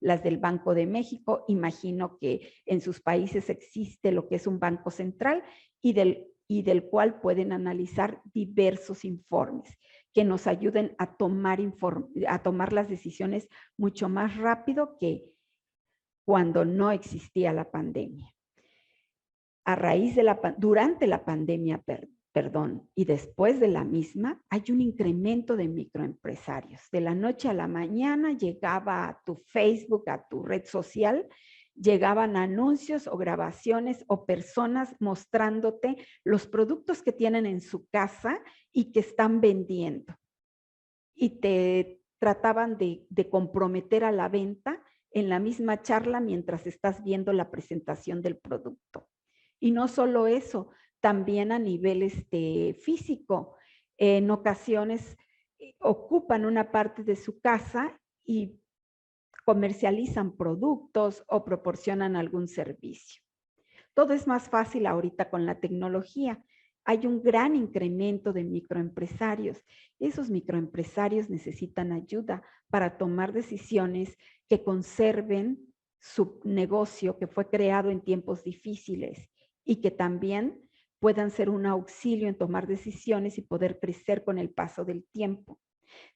las del Banco de México. Imagino que en sus países existe lo que es un banco central y del y del cual pueden analizar diversos informes que nos ayuden a tomar las decisiones mucho más rápido que cuando no existía la pandemia. A raíz de durante la pandemia, y después de la misma, hay un incremento de microempresarios. De la noche a la mañana llegaba a tu Facebook, a tu red social, llegaban anuncios o grabaciones o personas mostrándote los productos que tienen en su casa y que están vendiendo. Y te trataban de comprometer a la venta en la misma charla mientras estás viendo la presentación del producto. Y no solo eso, también a nivel físico. En ocasiones ocupan una parte de su casa y comercializan productos o proporcionan algún servicio. Todo es más fácil ahorita con la tecnología. Hay un gran incremento de microempresarios. Esos microempresarios necesitan ayuda para tomar decisiones que conserven su negocio que fue creado en tiempos difíciles y que también puedan ser un auxilio en tomar decisiones y poder crecer con el paso del tiempo.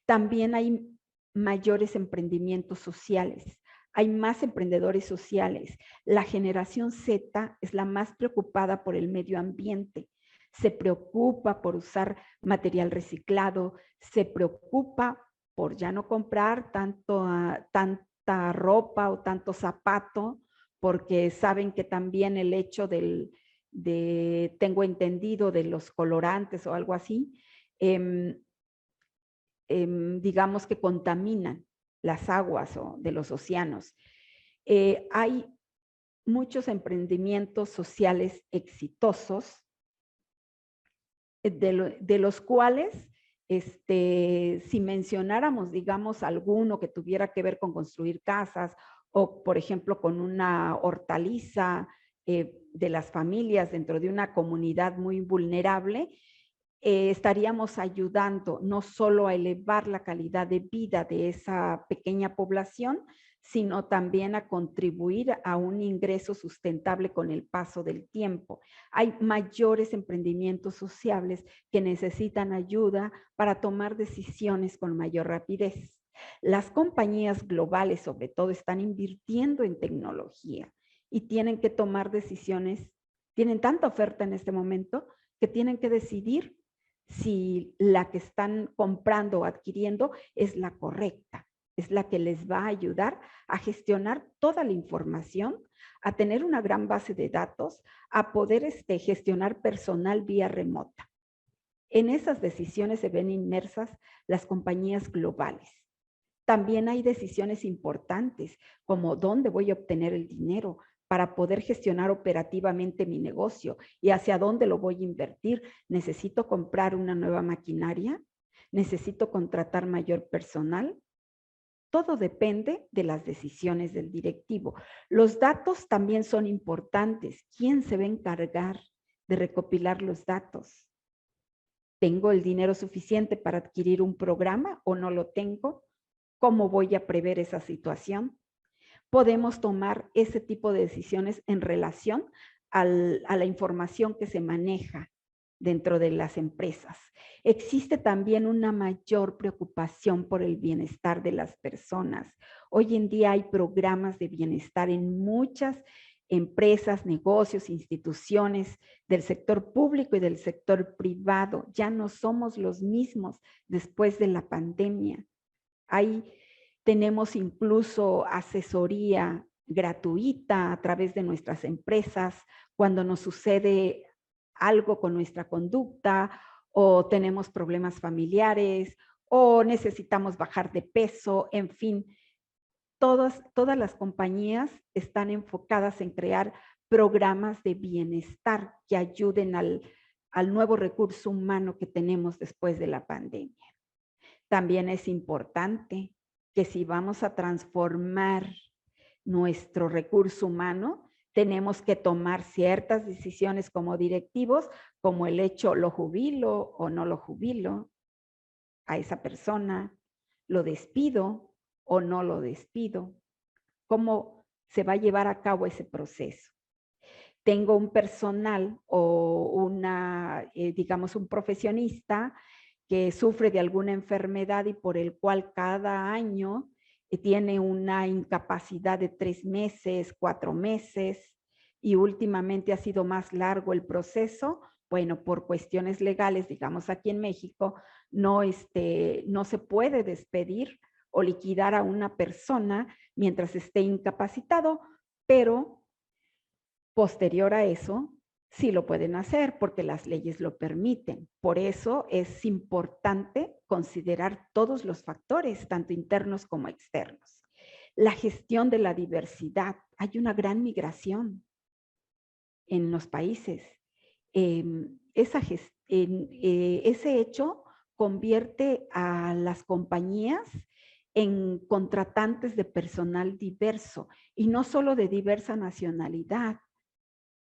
También hay mayores emprendimientos sociales. Hay más emprendedores sociales. La generación Z es la más preocupada por el medio ambiente. Se preocupa por usar material reciclado, se preocupa por ya no comprar tanta ropa o tanto zapato, porque saben que también el hecho tengo entendido, de los colorantes o algo así, digamos que contaminan las aguas de los océanos. Hay muchos emprendimientos sociales exitosos, de los cuales, si mencionáramos, digamos, alguno que tuviera que ver con construir casas o, por ejemplo, con una hortaliza de las familias dentro de una comunidad muy vulnerable, estaríamos ayudando no solo a elevar la calidad de vida de esa pequeña población, sino también a contribuir a un ingreso sustentable con el paso del tiempo. Hay mayores emprendimientos sociales que necesitan ayuda para tomar decisiones con mayor rapidez. Las compañías globales, sobre todo, están invirtiendo en tecnología y tienen que tomar decisiones, tienen tanta oferta en este momento que tienen que decidir si la que están comprando o adquiriendo es la correcta, es la que les va a ayudar a gestionar toda la información, a tener una gran base de datos, a poder gestionar personal vía remota. En esas decisiones se ven inmersas las compañías globales. También hay decisiones importantes, como dónde voy a obtener el dinero para poder gestionar operativamente mi negocio y hacia dónde lo voy a invertir. ¿Necesito comprar una nueva maquinaria? ¿Necesito contratar mayor personal? Todo depende de las decisiones del directivo. Los datos también son importantes. ¿Quién se va a encargar de recopilar los datos? ¿Tengo el dinero suficiente para adquirir un programa o no lo tengo? ¿Cómo voy a prever esa situación? Podemos tomar ese tipo de decisiones en relación a la información que se maneja dentro de las empresas. Existe también una mayor preocupación por el bienestar de las personas. Hoy en día hay programas de bienestar en muchas empresas, negocios, instituciones del sector público y del sector privado. Ya no somos los mismos después de la pandemia. Tenemos incluso asesoría gratuita a través de nuestras empresas cuando nos sucede algo con nuestra conducta o tenemos problemas familiares o necesitamos bajar de peso, en fin. Todas las compañías están enfocadas en crear programas de bienestar que ayuden al nuevo recurso humano que tenemos después de la pandemia. También es importante que si vamos a transformar nuestro recurso humano, tenemos que tomar ciertas decisiones como directivos, como el hecho, ¿lo jubilo o no lo jubilo a esa persona? ¿Lo despido o no lo despido? ¿Cómo se va a llevar a cabo ese proceso? tengo un personal o digamos, un profesionista que sufre de alguna enfermedad y por el cual cada año tiene una incapacidad de 3 meses, 4 meses, y últimamente ha sido más largo el proceso, bueno, por cuestiones legales, digamos aquí en México, no se puede despedir o liquidar a una persona mientras esté incapacitado, pero posterior a eso, sí lo pueden hacer porque las leyes lo permiten. Por eso es importante considerar todos los factores, tanto internos como externos. La gestión de la diversidad. Hay una gran migración en los países. Ese hecho convierte a las compañías en contratantes de personal diverso y no solo de diversa nacionalidad.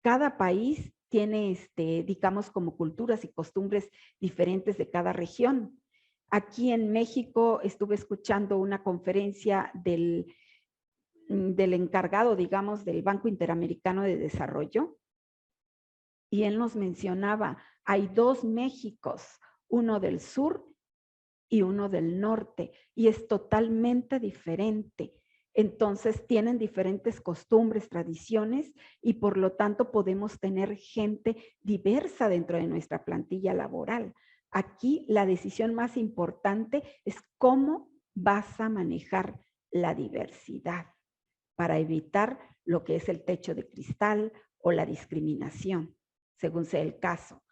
Cada país tiene, digamos, como culturas y costumbres diferentes de cada región. Aquí en México estuve escuchando una conferencia del encargado, digamos, del Banco Interamericano de Desarrollo, y él nos mencionaba, hay 2 Méxicos, uno del sur y uno del norte, y es totalmente diferente. Entonces tienen diferentes costumbres, tradiciones, y por lo tanto podemos tener gente diversa dentro de nuestra plantilla laboral. Aquí la decisión más importante es cómo vas a manejar la diversidad para evitar lo que es el techo de cristal o la discriminación, según sea el caso.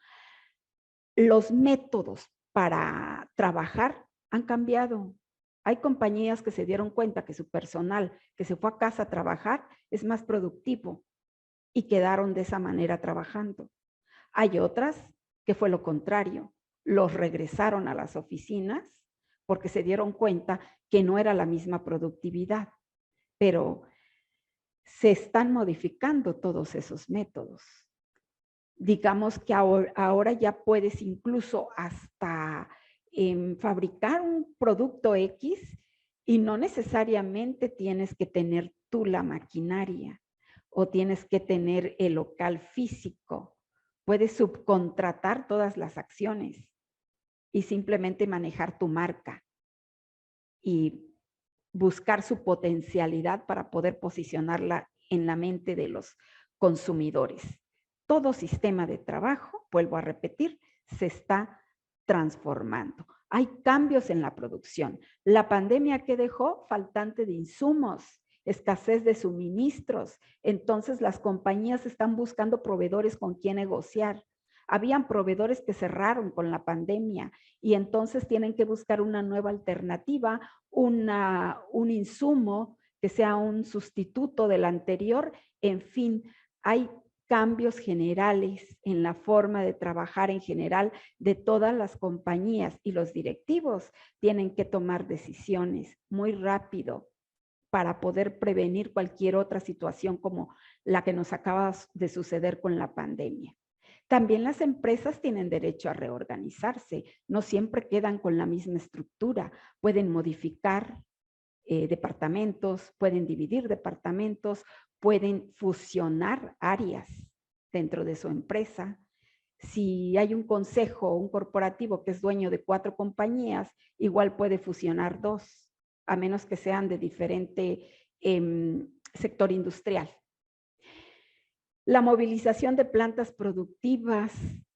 Los métodos para trabajar han cambiado. Hay compañías que se dieron cuenta que su personal que se fue a casa a trabajar es más productivo y quedaron de esa manera trabajando. Hay otras que fue lo contrario, los regresaron a las oficinas porque se dieron cuenta que no era la misma productividad, pero se están modificando todos esos métodos. Digamos que ahora ya puedes incluso hasta fabricar un producto X y no necesariamente tienes que tener tú la maquinaria o tienes que tener el local físico. Puedes subcontratar todas las acciones y simplemente manejar tu marca y buscar su potencialidad para poder posicionarla en la mente de los consumidores. Todo sistema de trabajo, vuelvo a repetir, se está transformando. Hay cambios en la producción. La pandemia que dejó faltante de insumos, escasez de suministros. Entonces las compañías están buscando proveedores con quien negociar. Habían proveedores que cerraron con la pandemia y entonces tienen que buscar una nueva alternativa, un insumo que sea un sustituto del anterior. En fin, hay cambios generales en la forma de trabajar en general de todas las compañías y los directivos tienen que tomar decisiones muy rápido para poder prevenir cualquier otra situación como la que nos acaba de suceder con la pandemia. También las empresas tienen derecho a reorganizarse, no siempre quedan con la misma estructura, pueden modificar departamentos, pueden dividir departamentos, pueden fusionar áreas dentro de su empresa. Si hay un consejo, un corporativo que es dueño de 4 compañías, igual puede fusionar 2, a menos que sean de diferente sector industrial. La movilización de plantas productivas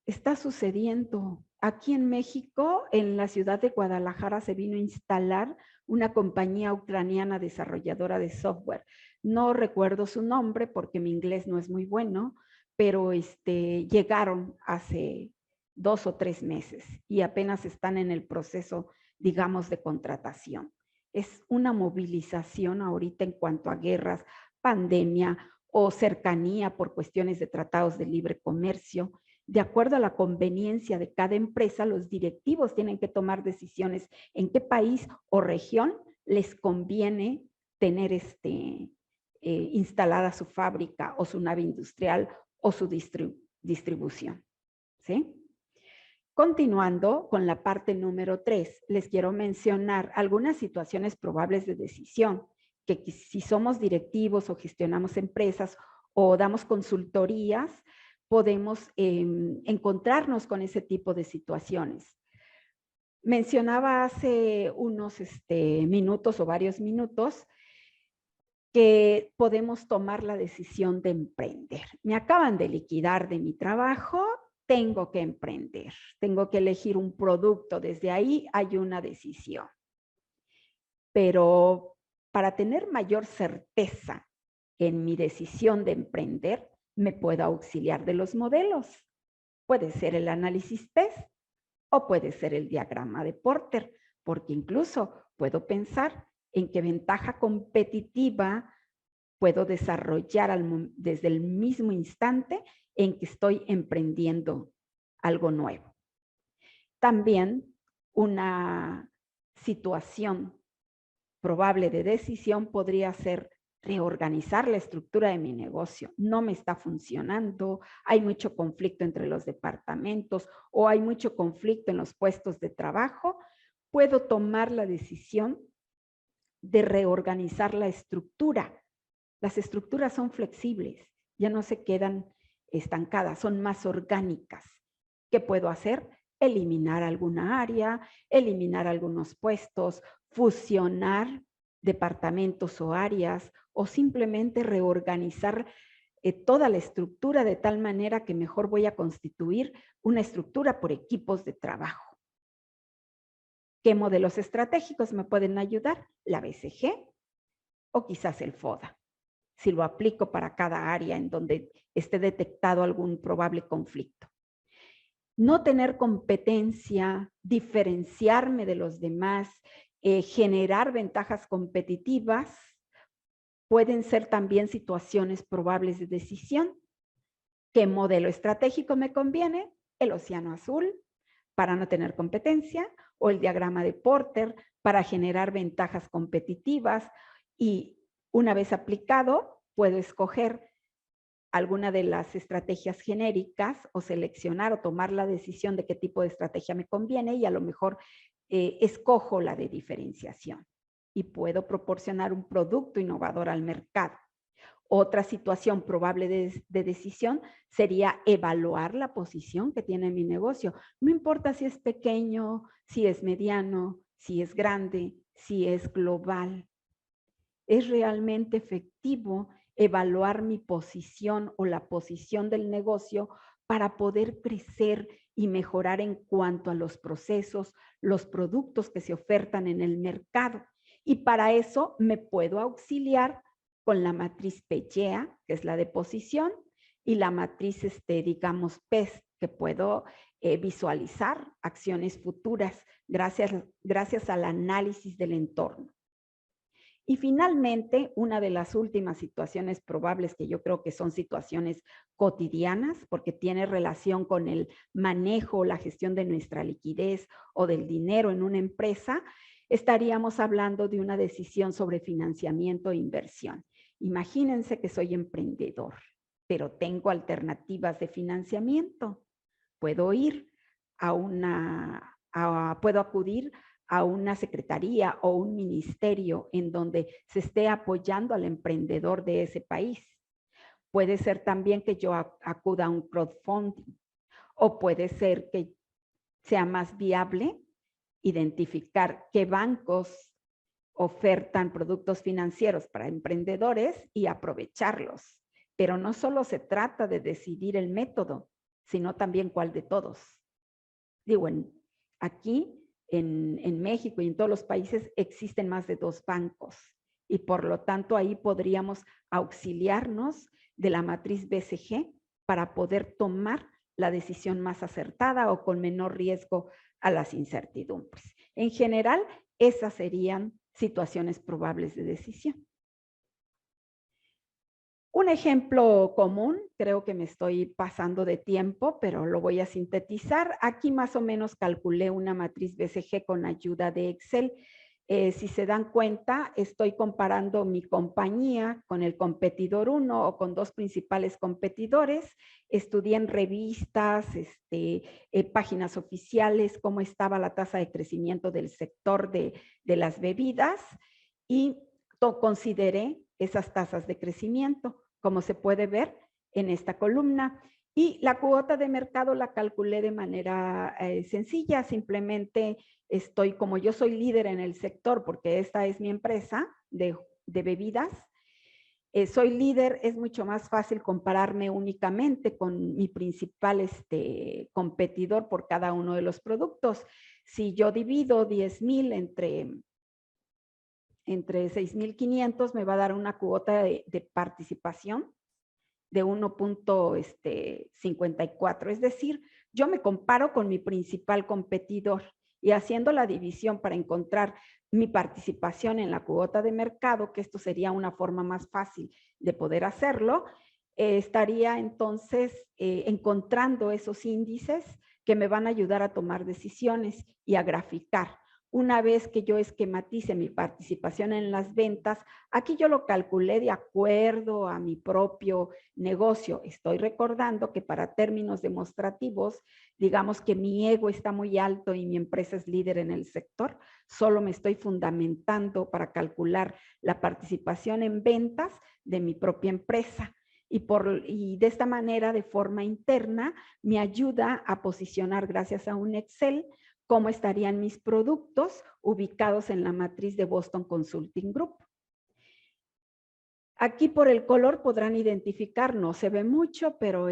está sucediendo. Aquí en México, en la ciudad de Guadalajara, se vino a instalar una compañía ucraniana desarrolladora de software. No recuerdo su nombre porque mi inglés no es muy bueno, pero llegaron hace 2 o 3 meses y apenas están en el proceso, digamos, de contratación. Es una movilización ahorita en cuanto a guerras, pandemia o cercanía por cuestiones de tratados de libre comercio. De acuerdo a la conveniencia de cada empresa, los directivos tienen que tomar decisiones en qué país o región les conviene tener instalada su fábrica o su nave industrial o su distribución. ¿Sí? Continuando con la parte número 3, les quiero mencionar algunas situaciones probables de decisión que si somos directivos o gestionamos empresas o damos consultorías, podemos encontrarnos con ese tipo de situaciones. Mencionaba hace unos minutos o varios minutos que podemos tomar la decisión de emprender. Me acaban de liquidar de mi trabajo, tengo que emprender, tengo que elegir un producto, desde ahí hay una decisión. Pero para tener mayor certeza en mi decisión de emprender, me puedo auxiliar de los modelos. Puede ser el análisis PEST o puede ser el diagrama de Porter, porque incluso puedo pensar en qué ventaja competitiva puedo desarrollar desde el mismo instante en que estoy emprendiendo algo nuevo. También una situación probable de decisión podría ser reorganizar la estructura de mi negocio. No me está funcionando, hay mucho conflicto entre los departamentos o hay mucho conflicto en los puestos de trabajo. Puedo tomar la decisión de reorganizar la estructura. Las estructuras son flexibles, ya no se quedan estancadas, son más orgánicas. ¿Qué puedo hacer? Eliminar alguna área, eliminar algunos puestos, fusionar departamentos o áreas o simplemente reorganizar toda la estructura de tal manera que mejor voy a constituir una estructura por equipos de trabajo. ¿Qué modelos estratégicos me pueden ayudar? La BCG o quizás el FODA, si lo aplico para cada área en donde esté detectado algún probable conflicto. No tener competencia, diferenciarme de los demás, generar ventajas competitivas, pueden ser también situaciones probables de decisión. ¿Qué modelo estratégico me conviene? El océano azul, para no tener competencia, o el diagrama de Porter, para generar ventajas competitivas, y una vez aplicado, puedo escoger alguna de las estrategias genéricas o seleccionar o tomar la decisión de qué tipo de estrategia me conviene y a lo mejor escojo la de diferenciación y puedo proporcionar un producto innovador al mercado. Otra situación probable de decisión sería evaluar la posición que tiene mi negocio. No importa si es pequeño, si es mediano, si es grande, si es global. ¿Es realmente efectivo evaluar mi posición o la posición del negocio para poder crecer y mejorar en cuanto a los procesos, los productos que se ofertan en el mercado? Y para eso me puedo auxiliar con la matriz PEGEA, que es la de posición, y la matriz, digamos, PEST, que puedo visualizar acciones futuras gracias al análisis del entorno. Y finalmente, una de las últimas situaciones probables que yo creo que son situaciones cotidianas, porque tiene relación con el manejo o la gestión de nuestra liquidez o del dinero en una empresa, estaríamos hablando de una decisión sobre financiamiento e inversión. Imagínense que soy emprendedor, pero tengo alternativas de financiamiento. Puedo ir puedo acudir a una secretaría o un ministerio en donde se esté apoyando al emprendedor de ese país. Puede ser también que yo acuda a un crowdfunding o puede ser que sea más viable identificar qué bancos ofertan productos financieros para emprendedores y aprovecharlos. Pero no solo se trata de decidir el método, sino también cuál de todos. Digo, aquí en México y en todos los países existen más de 2 bancos y por lo tanto ahí podríamos auxiliarnos de la matriz BCG para poder tomar la decisión más acertada o con menor riesgo a las incertidumbres. En general, esas serían situaciones probables de decisión. Un ejemplo común, creo que me estoy pasando de tiempo, pero lo voy a sintetizar. Aquí más o menos calculé una matriz BCG con ayuda de Excel. Si se dan cuenta, estoy comparando mi compañía con el competidor 1 o con 2 principales competidores. Estudié en revistas, páginas oficiales, cómo estaba la tasa de crecimiento del sector de las bebidas y consideré esas tasas de crecimiento. como se puede ver en esta columna. Y la cuota de mercado la calculé de manera sencilla, simplemente como yo soy líder en el sector, porque esta es mi empresa de bebidas, soy líder, es mucho más fácil compararme únicamente con mi principal competidor por cada uno de los productos. Si yo divido 10,000 entre 6,500, me va a dar una cuota de participación de 1.54. Es decir, yo me comparo con mi principal competidor y haciendo la división para encontrar mi participación en la cuota de mercado, que esto sería una forma más fácil de poder hacerlo, estaría entonces encontrando esos índices que me van a ayudar a tomar decisiones y a graficar. Una vez que yo esquematice mi participación en las ventas, aquí yo lo calculé de acuerdo a mi propio negocio. Estoy recordando que para términos demostrativos, digamos que mi ego está muy alto y mi empresa es líder en el sector, solo me estoy fundamentando para calcular la participación en ventas de mi propia empresa. Y de esta manera, de forma interna, me ayuda a posicionar, gracias a un Excel, cómo estarían mis productos ubicados en la matriz de Boston Consulting Group. Aquí por el color podrán identificar, no se ve mucho, pero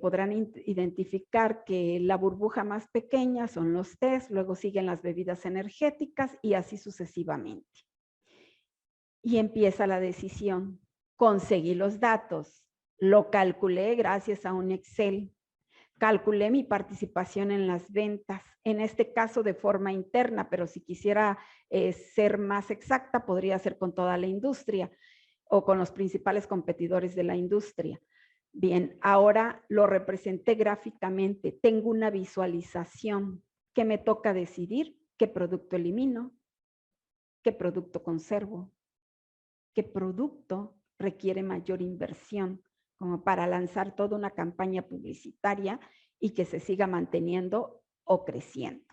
podrán identificar que la burbuja más pequeña son los tés, luego siguen las bebidas energéticas y así sucesivamente. Y empieza la decisión. Conseguí los datos, lo calculé gracias a un Excel. Calculé mi participación en las ventas, en este caso de forma interna, pero si quisiera ser más exacta, podría ser con toda la industria o con los principales competidores de la industria. Bien, ahora lo representé gráficamente. Tengo una visualización que me toca decidir qué producto elimino, qué producto conservo, qué producto requiere mayor inversión, como para lanzar toda una campaña publicitaria y que se siga manteniendo o creciendo.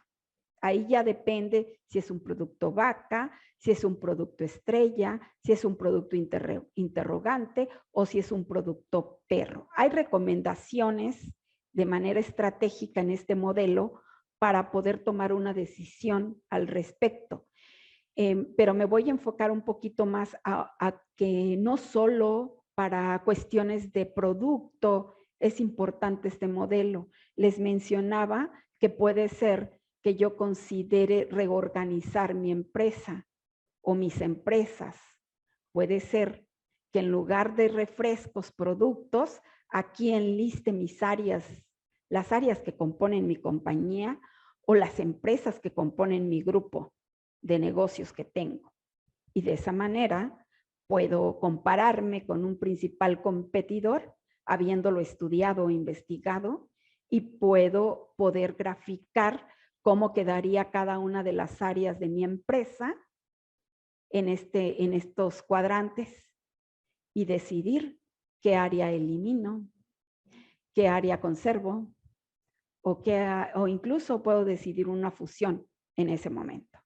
Ahí ya depende si es un producto vaca, si es un producto estrella, si es un producto interrogante o si es un producto perro. Hay recomendaciones de manera estratégica en este modelo para poder tomar una decisión al respecto. Pero me voy a enfocar un poquito más a que no solo para cuestiones de producto es importante este modelo. Les mencionaba que puede ser que yo considere reorganizar mi empresa o mis empresas. Puede ser que en lugar de refrescos, productos, aquí enliste mis áreas, las áreas que componen mi compañía o las empresas que componen mi grupo de negocios que tengo. Y de esa manera puedo compararme con un principal competidor, habiéndolo estudiado o investigado, y puedo poder graficar cómo quedaría cada una de las áreas de mi empresa en estos cuadrantes y decidir qué área elimino, qué área conservo, o incluso puedo decidir una fusión en ese momento.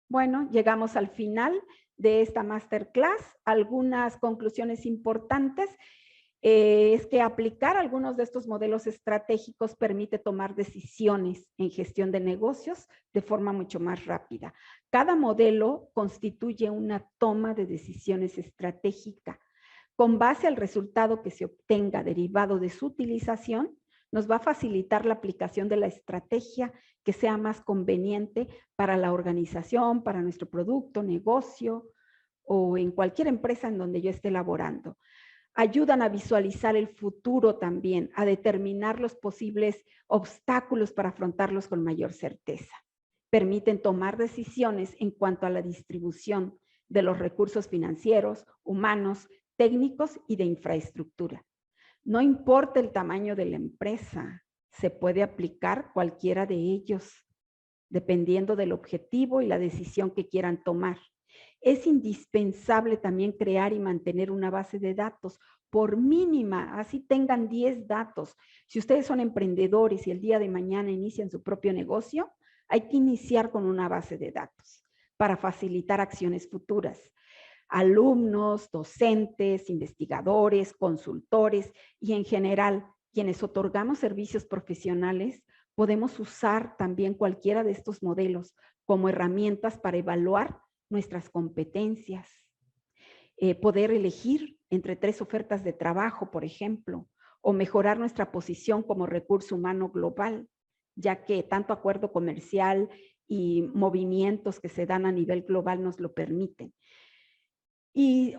Bueno, llegamos al final de esta masterclass. Algunas conclusiones importantes es que aplicar algunos de estos modelos estratégicos permite tomar decisiones en gestión de negocios de forma mucho más rápida. Cada modelo constituye una toma de decisiones estratégica. Con base al resultado que se obtenga derivado de su utilización, nos va a facilitar la aplicación de la estrategia que sea más conveniente para la organización, para nuestro producto, negocio o en cualquier empresa en donde yo esté laborando. Ayudan a visualizar el futuro también, a determinar los posibles obstáculos para afrontarlos con mayor certeza. Permiten tomar decisiones en cuanto a la distribución de los recursos financieros, humanos, técnicos y de infraestructura. No importa el tamaño de la empresa, se puede aplicar cualquiera de ellos, dependiendo del objetivo y la decisión que quieran tomar. Es indispensable también crear y mantener una base de datos, por mínima, así tengan 10 datos. Si ustedes son emprendedores y el día de mañana inician su propio negocio, hay que iniciar con una base de datos para facilitar acciones futuras. alumnos, docentes, investigadores, consultores y en general quienes otorgamos servicios profesionales, podemos usar también cualquiera de estos modelos como herramientas para evaluar nuestras competencias. Poder elegir entre 3 ofertas de trabajo, por ejemplo, o mejorar nuestra posición como recurso humano global, ya que tanto acuerdo comercial y movimientos que se dan a nivel global nos lo permiten.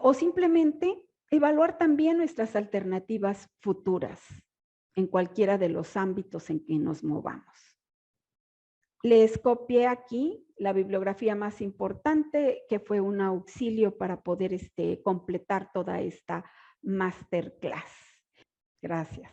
O simplemente evaluar también nuestras alternativas futuras en cualquiera de los ámbitos en que nos movamos. Les copié aquí la bibliografía más importante, que fue un auxilio para poder completar toda esta masterclass. Gracias.